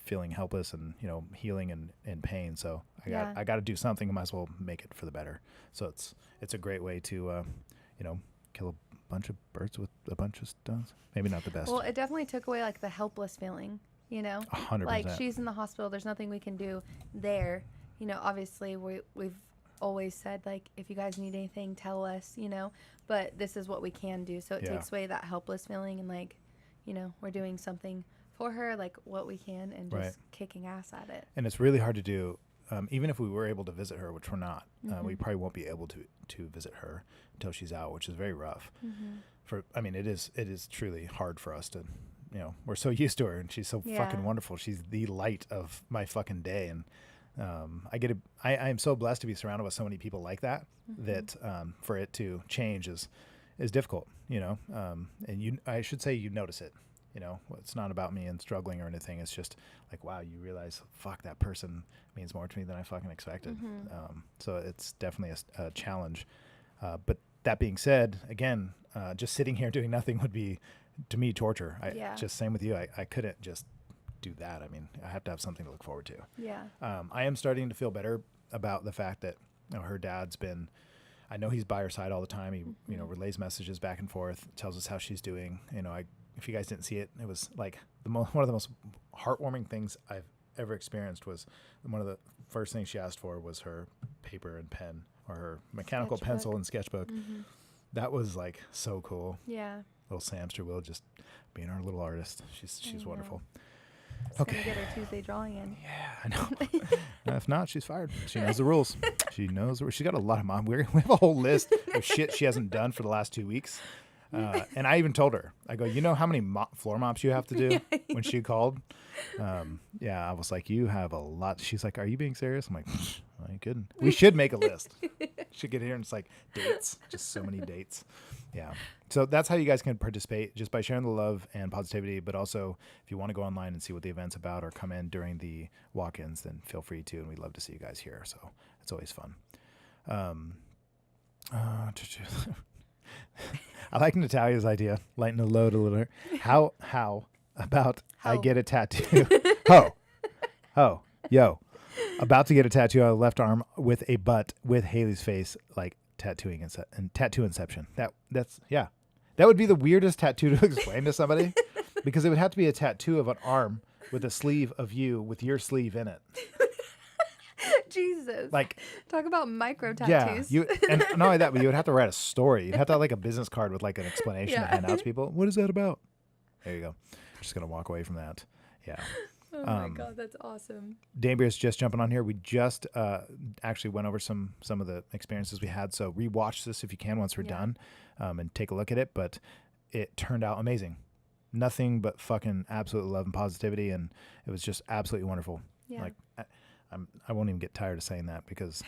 feeling helpless and healing and in pain. So I got to do something. I might as well make it for the better. So it's a great way to kill a bunch of birds with a bunch of stones. Maybe not the best. Well, it definitely took away like the helpless feeling, 100%. Like, she's in the hospital. There's nothing we can do there. Obviously we've always said, like, if you guys need anything, tell us, but this is what we can do. So it Yeah. takes away that helpless feeling, and like, we're doing something for her, like what we can, and just Right. kicking ass at it. And it's really hard to do. Even if we were able to visit her, which we're not, we probably won't be able to visit her until she's out, which is very rough. It is truly hard for us to, we're so used to her, and she's so fucking wonderful. She's the light of my fucking day, and I am so blessed to be surrounded with so many people like that. That for it to change is difficult, and I should say you notice it. It's not about me and struggling or anything. It's just like, wow, you realize, fuck, that person means more to me than I fucking expected. So it's definitely a challenge. But that being said, again, just sitting here doing nothing would be, to me, torture. Just same with you. I couldn't just do that. I mean, I have to have something to look forward to. Yeah. I am starting to feel better about the fact that her dad's been, I know he's by her side all the time. He relays messages back and forth, tells us how she's doing. If you guys didn't see it, it was like one of the most heartwarming things I've ever experienced. Was one of the first things she asked for was her paper and pen, or her mechanical Sketchbook. pencil and sketchbook. That was like so cool. Yeah. Little Samster Will just being our little artist. She's wonderful. Just Okay. gonna get her Tuesday drawing in. I know. If not, she's fired. She knows the rules. She knows. She's got a lot of we have a whole list of shit she hasn't done for the last 2 weeks. And I even told her, I go, you know how many floor mops you have to do when she called? I was like, you have a lot. She's like, are you being serious? I'm like, are you kidding? We should make a list. Should get here and it's like dates, just so many dates. Yeah. So that's how you guys can participate, just by sharing the love and positivity. But also, if you want to go online and see what the event's about or come in during the walk-ins, then feel free to. And we'd love to see you guys here. So it's always fun. I like Natalia's idea, lighten the load a little. How about I get a tattoo? Yo. About to get a tattoo on the left arm with a butt with Haley's face, like tattooing and tattoo inception. That would be the weirdest tattoo to explain to somebody, because it would have to be a tattoo of an arm with a sleeve of you with your sleeve in it. Jesus. Like, talk about micro tattoos. Yeah, and not only that, but you would have to write a story. You'd have to have like a business card with like an explanation to hand out to people. What is that about? There you go. I'm just gonna walk away from that. Yeah. Oh my God, that's awesome. Dangerous just jumping on here. We just actually went over some of the experiences we had. So rewatch this if you can once we're done, and take a look at it. But it turned out amazing. Nothing but fucking absolute love and positivity, and it was just absolutely wonderful. Yeah. Like I won't even get tired of saying that, because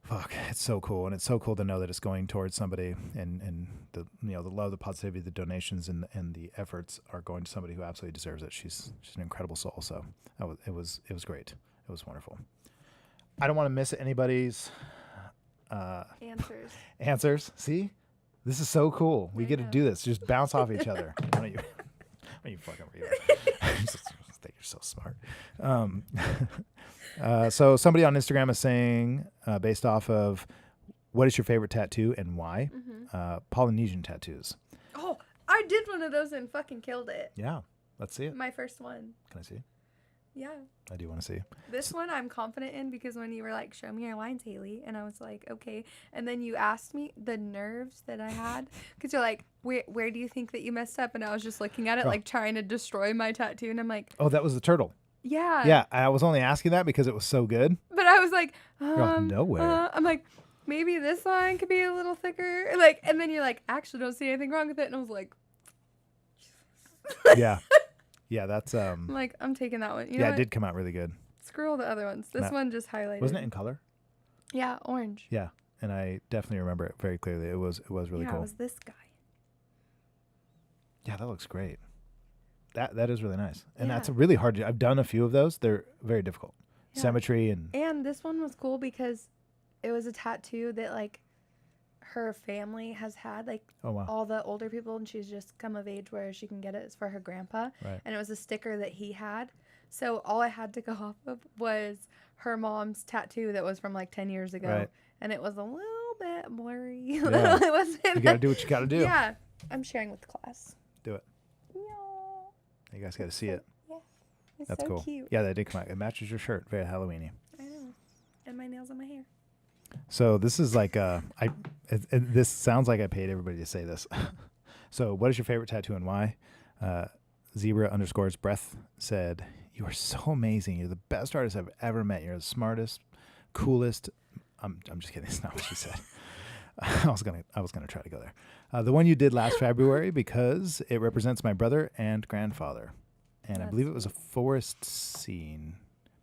fuck, it's so cool, and it's so cool to know that it's going towards somebody, and the the love, the positivity, the donations, and the efforts are going to somebody who absolutely deserves it. She's an incredible soul. So it was great. It was wonderful. I don't want to miss anybody's answers. See, this is so cool. We get to do this. Just bounce off each other. Why don't you fucking read it? I think you're so smart. So somebody on Instagram is saying, based off of what is your favorite tattoo and why, Polynesian tattoos. Oh, I did one of those and fucking killed it. Yeah, let's see it. My first one. Can I see? Yeah. I do want to see. This one I'm confident in, because when you were like, show me your lines, Haley, and I was like, okay. And then you asked me the nerves that I had, because you're like, where do you think that you messed up? And I was just looking at it, like trying to destroy my tattoo. And I'm like, oh, that was the turtle. Yeah. Yeah, I was only asking that because it was so good. But I was like, nowhere. I'm like, maybe this line could be a little thicker. Like, and then you're like, actually, don't see anything wrong with it. And I was like, yeah. Yeah, that's I'm like, I'm taking that one. You know yeah, what? it did come out really good. Screw all the other ones. This one just highlighted. Wasn't it in color? Yeah, orange. Yeah, and I definitely remember it very clearly. It was really cool. Yeah, it was this guy. Yeah, that looks great. That is really nice, and that's really hard. I've done a few of those. They're very difficult. Yeah. Symmetry and this one was cool because it was a tattoo that like her family has had, like all the older people, and she's just come of age where she can get it. It's for her grandpa, right. And it was a sticker that he had. So all I had to go off of was her mom's tattoo that was from like 10 years ago, right. And it was a little bit blurry. Yeah. It wasn't. You gotta do what you gotta do. Yeah, I'm sharing with the class. Do it. You guys got to see it. Yeah, it's That's so cool. cute. Yeah, that did come out. It matches your shirt. Very Halloweeny. I know, and my nails and my hair. So this is like this sounds like I paid everybody to say this. So what is your favorite tattoo and why? Zebra_breath said, "You are so amazing. You're the best artist I've ever met. You're the smartest, coolest." I'm just kidding. That's not what she said. I was gonna try to go there. The one you did last February, because it represents my brother and grandfather, and I believe it was a forest scene.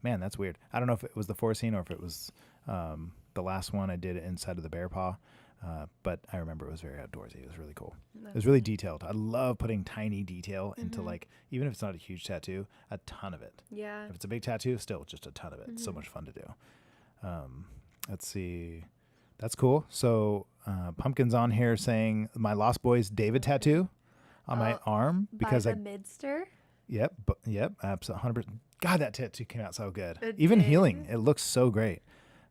Man, that's weird. I don't know if it was the forest scene or if it was the last one I did inside of the bear paw, but I remember it was very outdoorsy. It was really cool. It was really detailed. I love putting tiny detail into like, even if it's not a huge tattoo, a ton of it. Yeah. If it's a big tattoo, still just a ton of it. It's so much fun to do. Let's see. That's cool. So Pumpkin's on here saying my Lost Boys David tattoo on my arm because by the Midster. Yep, absolutely 100%. God, that tattoo came out so good. It Even did. healing, it looks so great.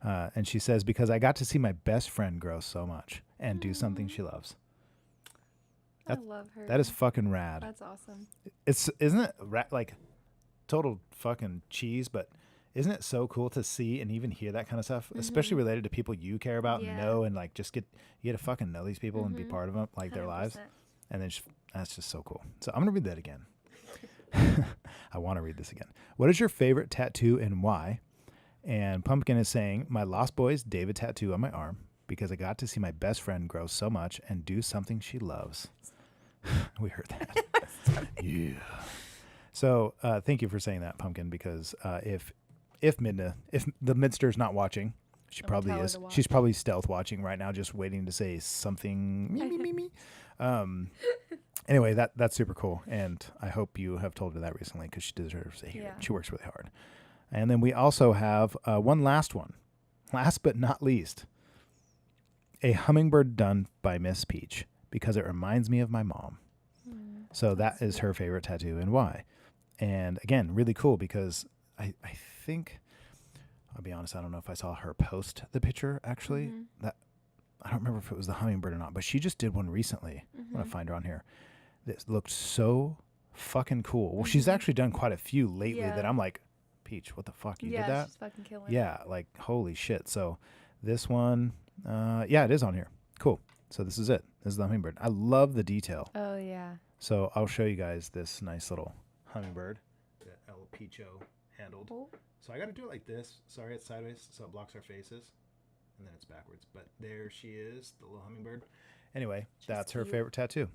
And she says, because I got to see my best friend grow so much and do something she loves. I love her. That is fucking rad. That's awesome. Isn't it like total fucking cheese, but isn't it so cool to see and even hear that kind of stuff, especially related to people you care about and know, and like you get to fucking know these people and be part of them, like their lives. And then that's just so cool. So I'm going to read that again. I want to read this again. What is your favorite tattoo and why? And Pumpkin is saying, my Lost Boys David tattoo on my arm because I got to see my best friend grow so much and do something she loves. We heard that. Yeah. So thank you for saying that, Pumpkin, because if the Midster's not watching, she probably is. She's probably stealth watching right now, just waiting to say something. Me. Anyway, that's super cool, and I hope you have told her that recently because she deserves to hear it. She works really hard. And then we also have one, last but not least, a hummingbird done by Miss Peach because it reminds me of my mom. So that is her favorite tattoo and why. And again, really cool because I think, I'll be honest, I don't know if I saw her post the picture actually. That I don't remember if it was the hummingbird or not, but she just did one recently. I'm going to find her on here. This looked so fucking cool. Well, she's actually done quite a few lately that I'm like, Peach, what the fuck? You did that? Yeah, she's fucking killing it. Yeah, like, holy shit. So this one, yeah, it is on here. Cool. So this is it. This is the hummingbird. I love the detail. Oh, yeah. So I'll show you guys this nice little hummingbird that El Picho handled. Oh. So I got to do it like this. Sorry, it's sideways, so it blocks our faces. And then it's backwards. But there she is, the little hummingbird. Anyway, that's her favorite tattoo.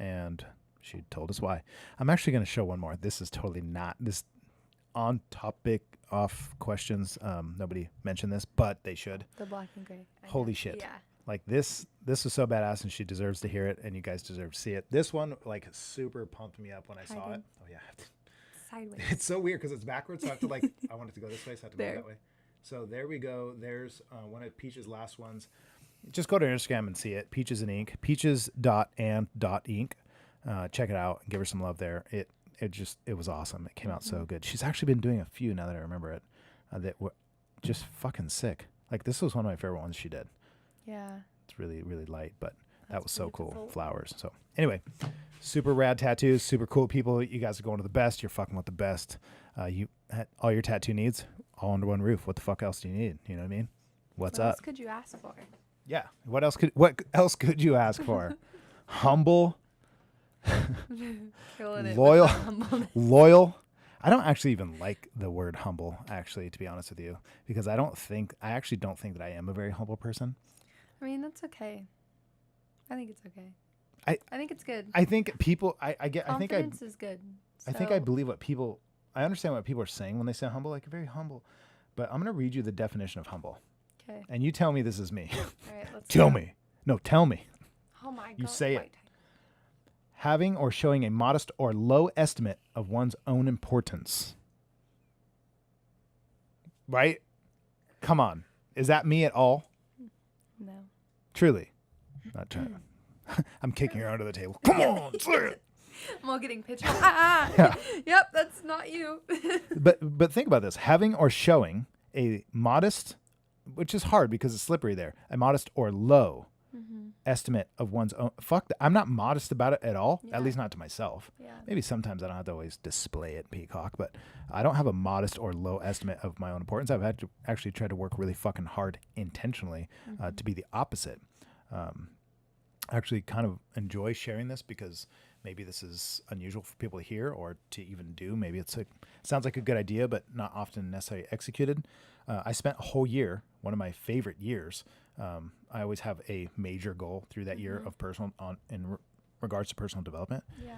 And she told us why. I'm actually going to show one more. This is totally not this on topic, off questions. Nobody mentioned this, but they should. The black and gray. Holy shit. Yeah. Like this was so badass, and she deserves to hear it, and you guys deserve to see it. This one, like, super pumped me up when I saw it. Oh, yeah. Sideways. It's so weird because it's backwards, so I have to, like, I want it to go this way, so I have to go that way. So there we go. There's one of Peach's last ones. Just go to Instagram and see it. Peaches and Ink. Peaches.and.ink. Check it out and give her some love there. It was awesome. It came out so good. She's actually been doing a few now that I remember it that were just fucking sick. Like, this was one of my favorite ones she did. Yeah. It's really, really light, but that was so cool. Flowers. So anyway, super rad tattoos, super cool people. You guys are going to the best. You're fucking with the best. You had all your tattoo needs all under one roof. What the fuck else do you need? You know what I mean? What else could you ask for? Yeah. What else could you ask for? Humble. Loyal. I don't actually even like the word humble, actually, to be honest with you, because I actually don't think that I am a very humble person. I mean, that's okay. I think it's okay. I think it's good. I think people, Confidence is good. I think I believe I understand what people are saying when they say humble, like very humble, but I'm going to read you the definition of humble. Okay. And you tell me this is me. All right, let's Tell me. No, tell me. Oh my God. You say it. Having or showing a modest or low estimate of one's own importance. Right? Come on. Is that me at all? No. Truly. Not trying. I'm kicking her under the table. Come on, say it. I'm all getting pitched. Yeah. Yep, that's not you. But think about this. Having or showing a modest, which is hard because it's slippery there, a modest or low estimate of one's own. Fuck that. I'm not modest about it at all, at least not to myself. Yeah. Maybe sometimes I don't have to always display it, Peacock, but I don't have a modest or low estimate of my own importance. I've had to actually try to work really fucking hard intentionally to be the opposite. I actually kind of enjoy sharing this because maybe this is unusual for people to hear or to even do. Maybe sounds like a good idea, but not often necessarily executed. I spent a whole year, one of my favorite years. I always have a major goal through that year of in regards to personal development. Yeah.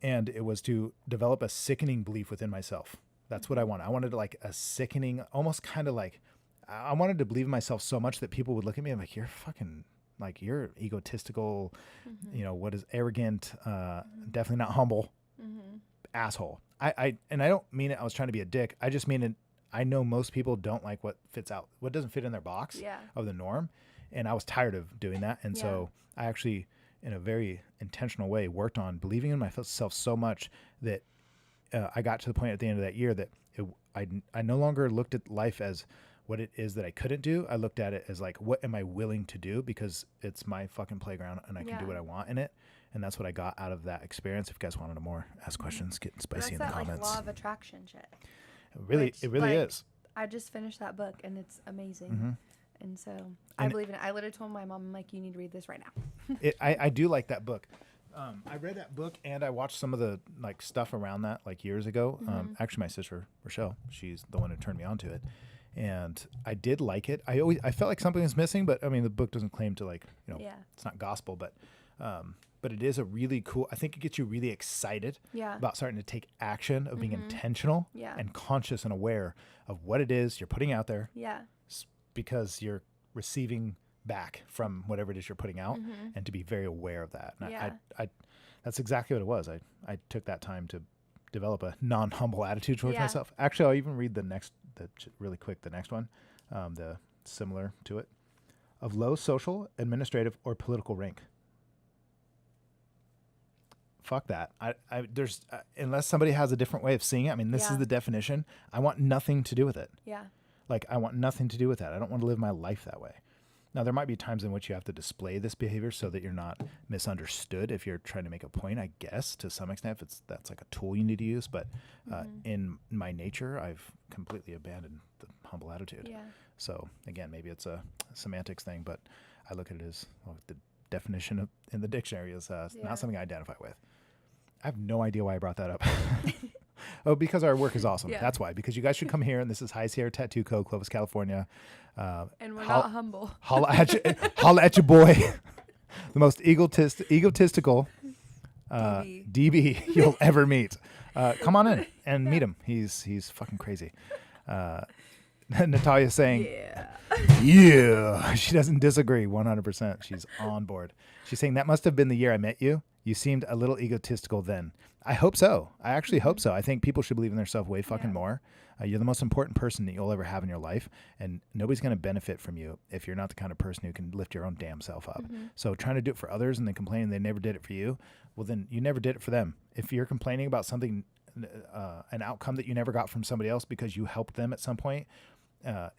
And it was to develop a sickening belief within myself. That's what I wanted. I wanted like a sickening, almost kind of like, I wanted to believe in myself so much that people would look at me and like, you're fucking, like, you're egotistical, what is arrogant, definitely not humble, asshole. And I don't mean it, I was trying to be a dick. I just mean it. I know most people don't like what doesn't fit in their box of the norm. And I was tired of doing that. And so I actually, in a very intentional way, worked on believing in myself so much that I got to the point at the end of that year that I no longer looked at life as what it is that I couldn't do. I looked at it as like, what am I willing to do? Because it's my fucking playground and I can do what I want in it. And that's what I got out of that experience. If you guys want to know more, ask questions, get spicy in the comments. Like, law of attraction shit. It really is. I just finished that book and it's amazing. And so I believe in it. I literally told my mom, I'm like, you need to read this right now. I do like that book. I read that book and I watched some of the like stuff around that like years ago. Actually, my sister Rochelle, she's the one who turned me on to it, and I did like it. I felt like something was missing, but I mean the book doesn't claim to like it's not gospel, but it is a really cool. I think it gets you really excited about starting to take action, of being intentional and conscious and aware of what it is you're putting out there. Yeah. Because you're receiving back from whatever it is you're putting out, and to be very aware of that. And I that's exactly what it was. I took that time to develop a non-humble attitude towards myself. Actually, I'll even read the next one, the similar to it, of low social, administrative, or political rank. Fuck that. There's unless somebody has a different way of seeing it. I mean, this is the definition. I want nothing to do with it. Yeah. Like, I want nothing to do with that. I don't want to live my life that way. Now, there might be times in which you have to display this behavior so that you're not misunderstood if you're trying to make a point, I guess, to some extent, if that's like a tool you need to use. But in my nature, I've completely abandoned the humble attitude. Yeah. So, again, maybe it's a semantics thing, but I look at it as the definition in the dictionary is not something I identify with. I have no idea why I brought that up. Oh, because our work is awesome. Yeah. That's why. Because you guys should come here, and this is High Sierra Tattoo Co., Clovis, California. And we're not humble. Holla at your boy, the most egotistical DB you'll ever meet. Come on in and meet him. He's fucking crazy. Natalia's saying, yeah. She doesn't disagree 100%. She's on board. She's saying, that must have been the year I met you. You seemed a little egotistical then. I hope so. I actually hope so. I think people should believe in themselves way fucking more. You're the most important person that you'll ever have in your life, and nobody's going to benefit from you if you're not the kind of person who can lift your own damn self up. So trying to do it for others and then complaining they never did it for you, well, then you never did it for them. If you're complaining about something, an outcome that you never got from somebody else because you helped them at some point,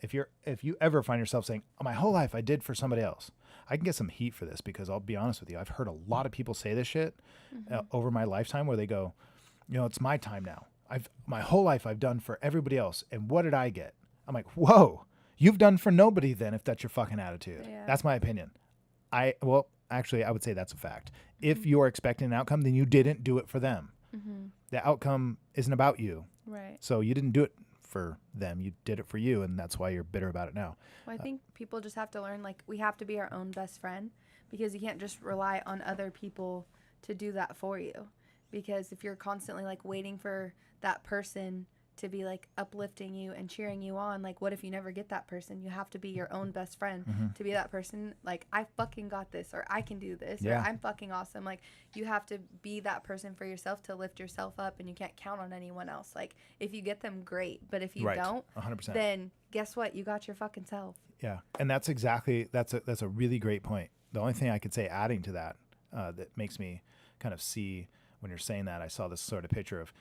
if you ever find yourself saying, my whole life I did for somebody else, I can get some heat for this, because I'll be honest with you, I've heard a lot of people say this shit over my lifetime, where they go, it's my time now. My whole life I've done for everybody else, and what did I get? I'm like, whoa, you've done for nobody then, if that's your fucking attitude. Yeah. That's my opinion. Actually, I would say that's a fact. If you're expecting an outcome, then you didn't do it for them. The outcome isn't about you. Right. So you didn't do it for them, you did it for you, and that's why you're bitter about it now. Well, I think people just have to learn, like, we have to be our own best friend, because you can't just rely on other people to do that for you. Because if you're constantly like waiting for that person to be like uplifting you and cheering you on, like, what if you never get that person? You have to be your own best friend to be that person. Like, I fucking got this, or I can do this, or I'm fucking awesome. Like, you have to be that person for yourself to lift yourself up, and you can't count on anyone else. Like, if you get them, great, but if you don't, 100%. then guess what? You got your fucking self. Yeah, and that's a really great point. The only thing I could say adding to that that makes me kind of see when you're saying that, I saw this sort of picture of,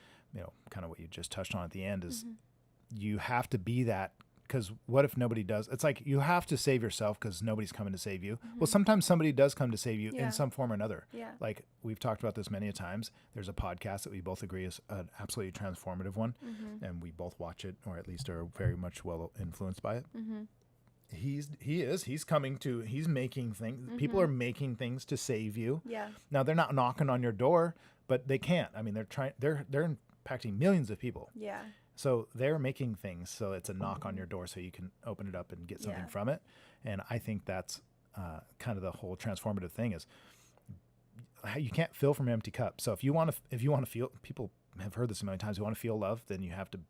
kind of what you just touched on at the end, is you have to be that, because what if nobody does? It's like you have to save yourself because nobody's coming to save you. Well, sometimes somebody does come to save you in some form or another. Yeah. Like, we've talked about this many a times. There's a podcast that we both agree is an absolutely transformative one, and we both watch it, or at least are very much well influenced by it. He's making things. People are making things to save you. Yeah. Now, they're not knocking on your door, but they can't. I mean, they're impacting millions of people. Yeah. So they're making things, so it's a knock on your door, so you can open it up and get something from it. And I think that's kind of the whole transformative thing, is you can't fill from an empty cup. So if you want to feel, people have heard this a million times, you want to feel love, then you have to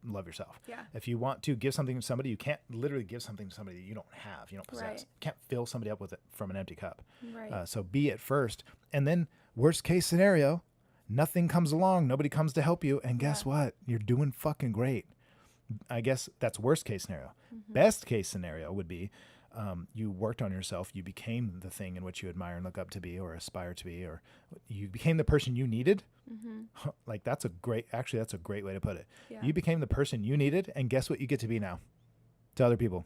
love yourself. Yeah. If you want to give something to somebody, you can't literally give something to somebody that you don't have, you don't possess. Right. You can't fill somebody up with it from an empty cup. Right. So be it first, and then worst case scenario, nothing comes along, nobody comes to help you, and guess what? You're doing fucking great. I guess that's worst case scenario. Best case scenario would be you worked on yourself, you became the thing in which you admire and look up to be, or aspire to be, or you became the person you needed. Like, that's a great way to put it. Yeah. You became the person you needed, and guess what you get to be now to other people?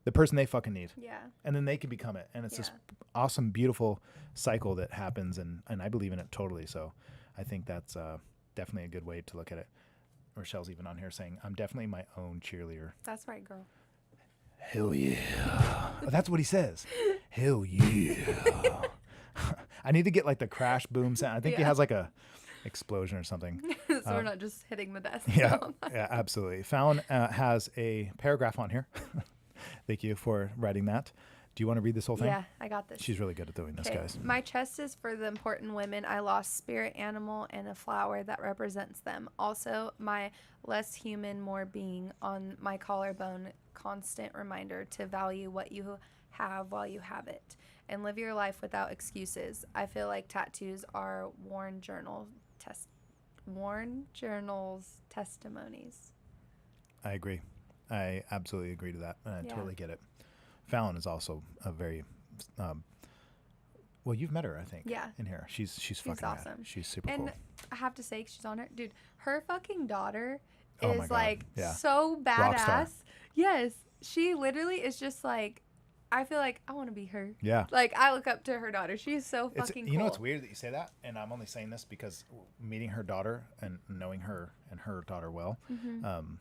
The person they fucking need. Yeah. And then they can become it. And it's this awesome, beautiful cycle that happens, and I believe in it totally. So I think that's definitely a good way to look at it. Rochelle's even on here saying, I'm definitely my own cheerleader. That's right, girl. Hell yeah. That's what he says. Hell yeah. I need to get like the crash boom sound. I think he Yeah. has like a explosion or something. So we're not just hitting the desk. Yeah, yeah, absolutely. Fallon has a paragraph on here. Thank you for writing that. Do you want to read this whole thing? Yeah, I got this. She's really good at doing this, Okay. guys. My chest is for the important women I lost, spirit animal and a flower that represents them. Also, my less human, more being on my collarbone, constant reminder to value what you have while you have it and live your life without excuses. I feel like tattoos are worn journals testimonies. I agree. I absolutely agree to that. And I Yeah. totally get it. Fallon is also a very, well, you've met her, I think. Yeah. In here. She's fucking rad. awesome. She's super And cool. I have to say, she's on her. Dude, her fucking daughter Oh my is God. like Yeah. so Rock star. badass. Yes. She literally is just like, I feel like I want to be her. Yeah. Like, I look up to her daughter. She's so It's, fucking you cool. know, it's weird that you say that, and I'm only saying this because meeting her daughter and knowing her and her daughter well, Mm-hmm.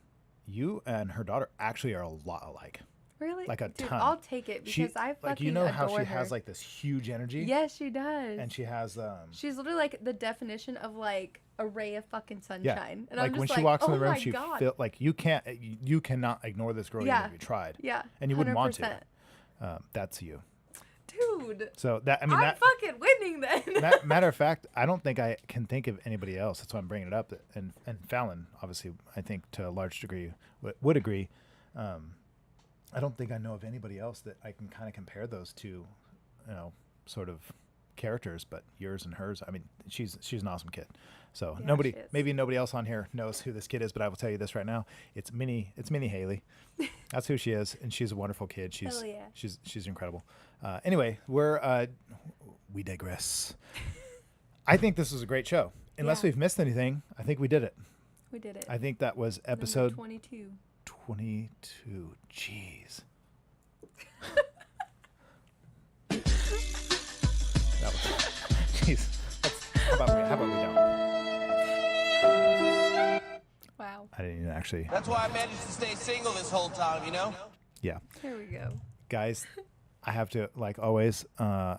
you and her daughter actually are a lot alike. Really? Like a Dude, ton. I'll take it because I fucking like you know how adore she her. has like this huge energy. Yes, she does. And she has She's literally like the definition of like a ray of fucking sunshine. yeah. And Like I'm just when she like, walks in oh the room, my she God. feel like you cannot ignore this girl Yeah. even if you tried. Yeah. And you wouldn't want 100%. to. That's you. Dude. So that I mean I'm that. fucking winning then. Matter of fact, I don't think I can think of anybody else. That's why I'm bringing it up. And Fallon, obviously, I think to a large degree would agree. I don't think I know of anybody else that I can kind of compare those two, you know, sort of characters. But yours and hers, I mean, she's an awesome kid. So Yeah, she is. maybe nobody else on here knows who this kid is, but I will tell you this right now: it's Minnie Haley. That's who she is, and she's a wonderful kid. Hell yeah. She's incredible. Anyway, we digress. I think this was a great show. Unless Yeah. we've missed anything, I think we did it. We did it. I think that was Number episode 22. 22. Jeez. That was, jeez. How about we don't? Wow. I didn't even actually. That's why I managed to stay single this whole time, you know? Yeah. Here we go. Guys, I have to, like always,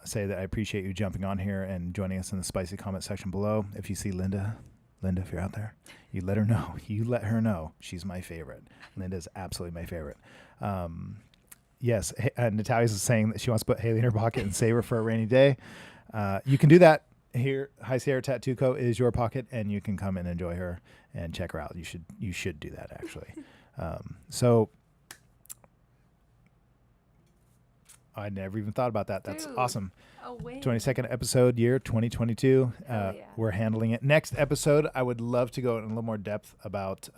say that I appreciate you jumping on here and joining us in the spicy comment section below. If you see Linda, if you're out there, you let her know. You let her know she's my favorite. Linda's absolutely my favorite. Yes, Natalia's saying that she wants to put Haley in her pocket and save her for a rainy day. You can do that here. High Sierra Tattoo Co. is your pocket, and you can come and enjoy her and check her out. You should do that, actually. So I never even thought about that. That's Dude. awesome. Oh, wait. 22nd episode, year 2022. Hell yeah. We're handling it. Next episode, I would love to go in a little more depth about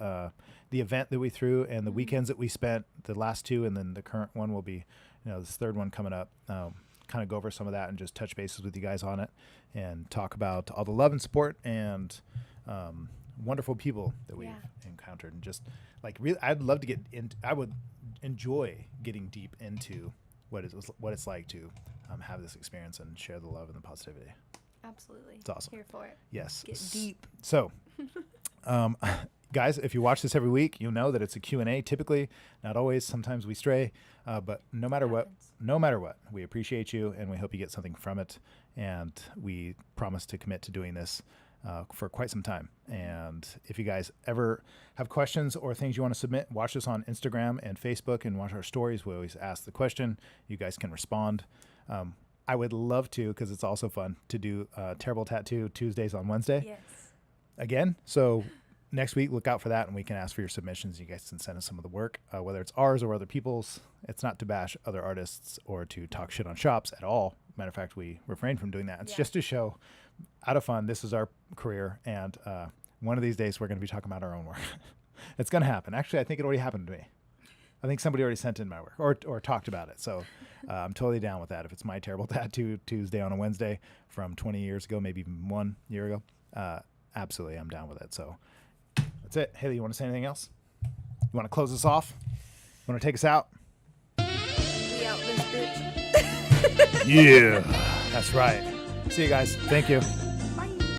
the event that we threw and the weekends that we spent, the last two, and then the current one will be, this third one coming up. Kind of go over some of that and just touch bases with you guys on it and talk about all the love and support and wonderful people that we've encountered. And just like, really, I'd love to get into, I would enjoy getting deep into what it's like to have this experience and share the love and the positivity. Absolutely. It's awesome. Here for it. Yes. Get deep. So, guys, if you watch this every week, you'll know that it's a Q&A typically, not always. Sometimes we stray, but no matter what, we appreciate you and we hope you get something from it. And we promise to commit to doing this for quite some time. And if you guys ever have questions or things you want to submit, watch us on Instagram and Facebook and watch our stories. We always ask the question. You guys can respond. I would love to, because it's also fun, to do Terrible Tattoo Tuesdays on Wednesday. Yes. Again. So next week, look out for that, and we can ask for your submissions. You guys can send us some of the work, whether it's ours or other people's. It's not to bash other artists or to talk shit on shops at all. Matter of fact, we refrain from doing that. It's just to show, out of fun, this is our career, and one of these days we're going to be talking about our own work. It's going to happen. Actually, I think it already happened to me. I think somebody already sent in my work or talked about it. So I'm totally down with that. If it's my Terrible Tattoo Tuesday on a Wednesday from 20 years ago, maybe even 1 year ago, absolutely, I'm down with it. So that's it. Haley, you want to say anything else? You want to close us off? You want to take us out? We out this bitch. Yeah, that's right. See you guys. Thank you.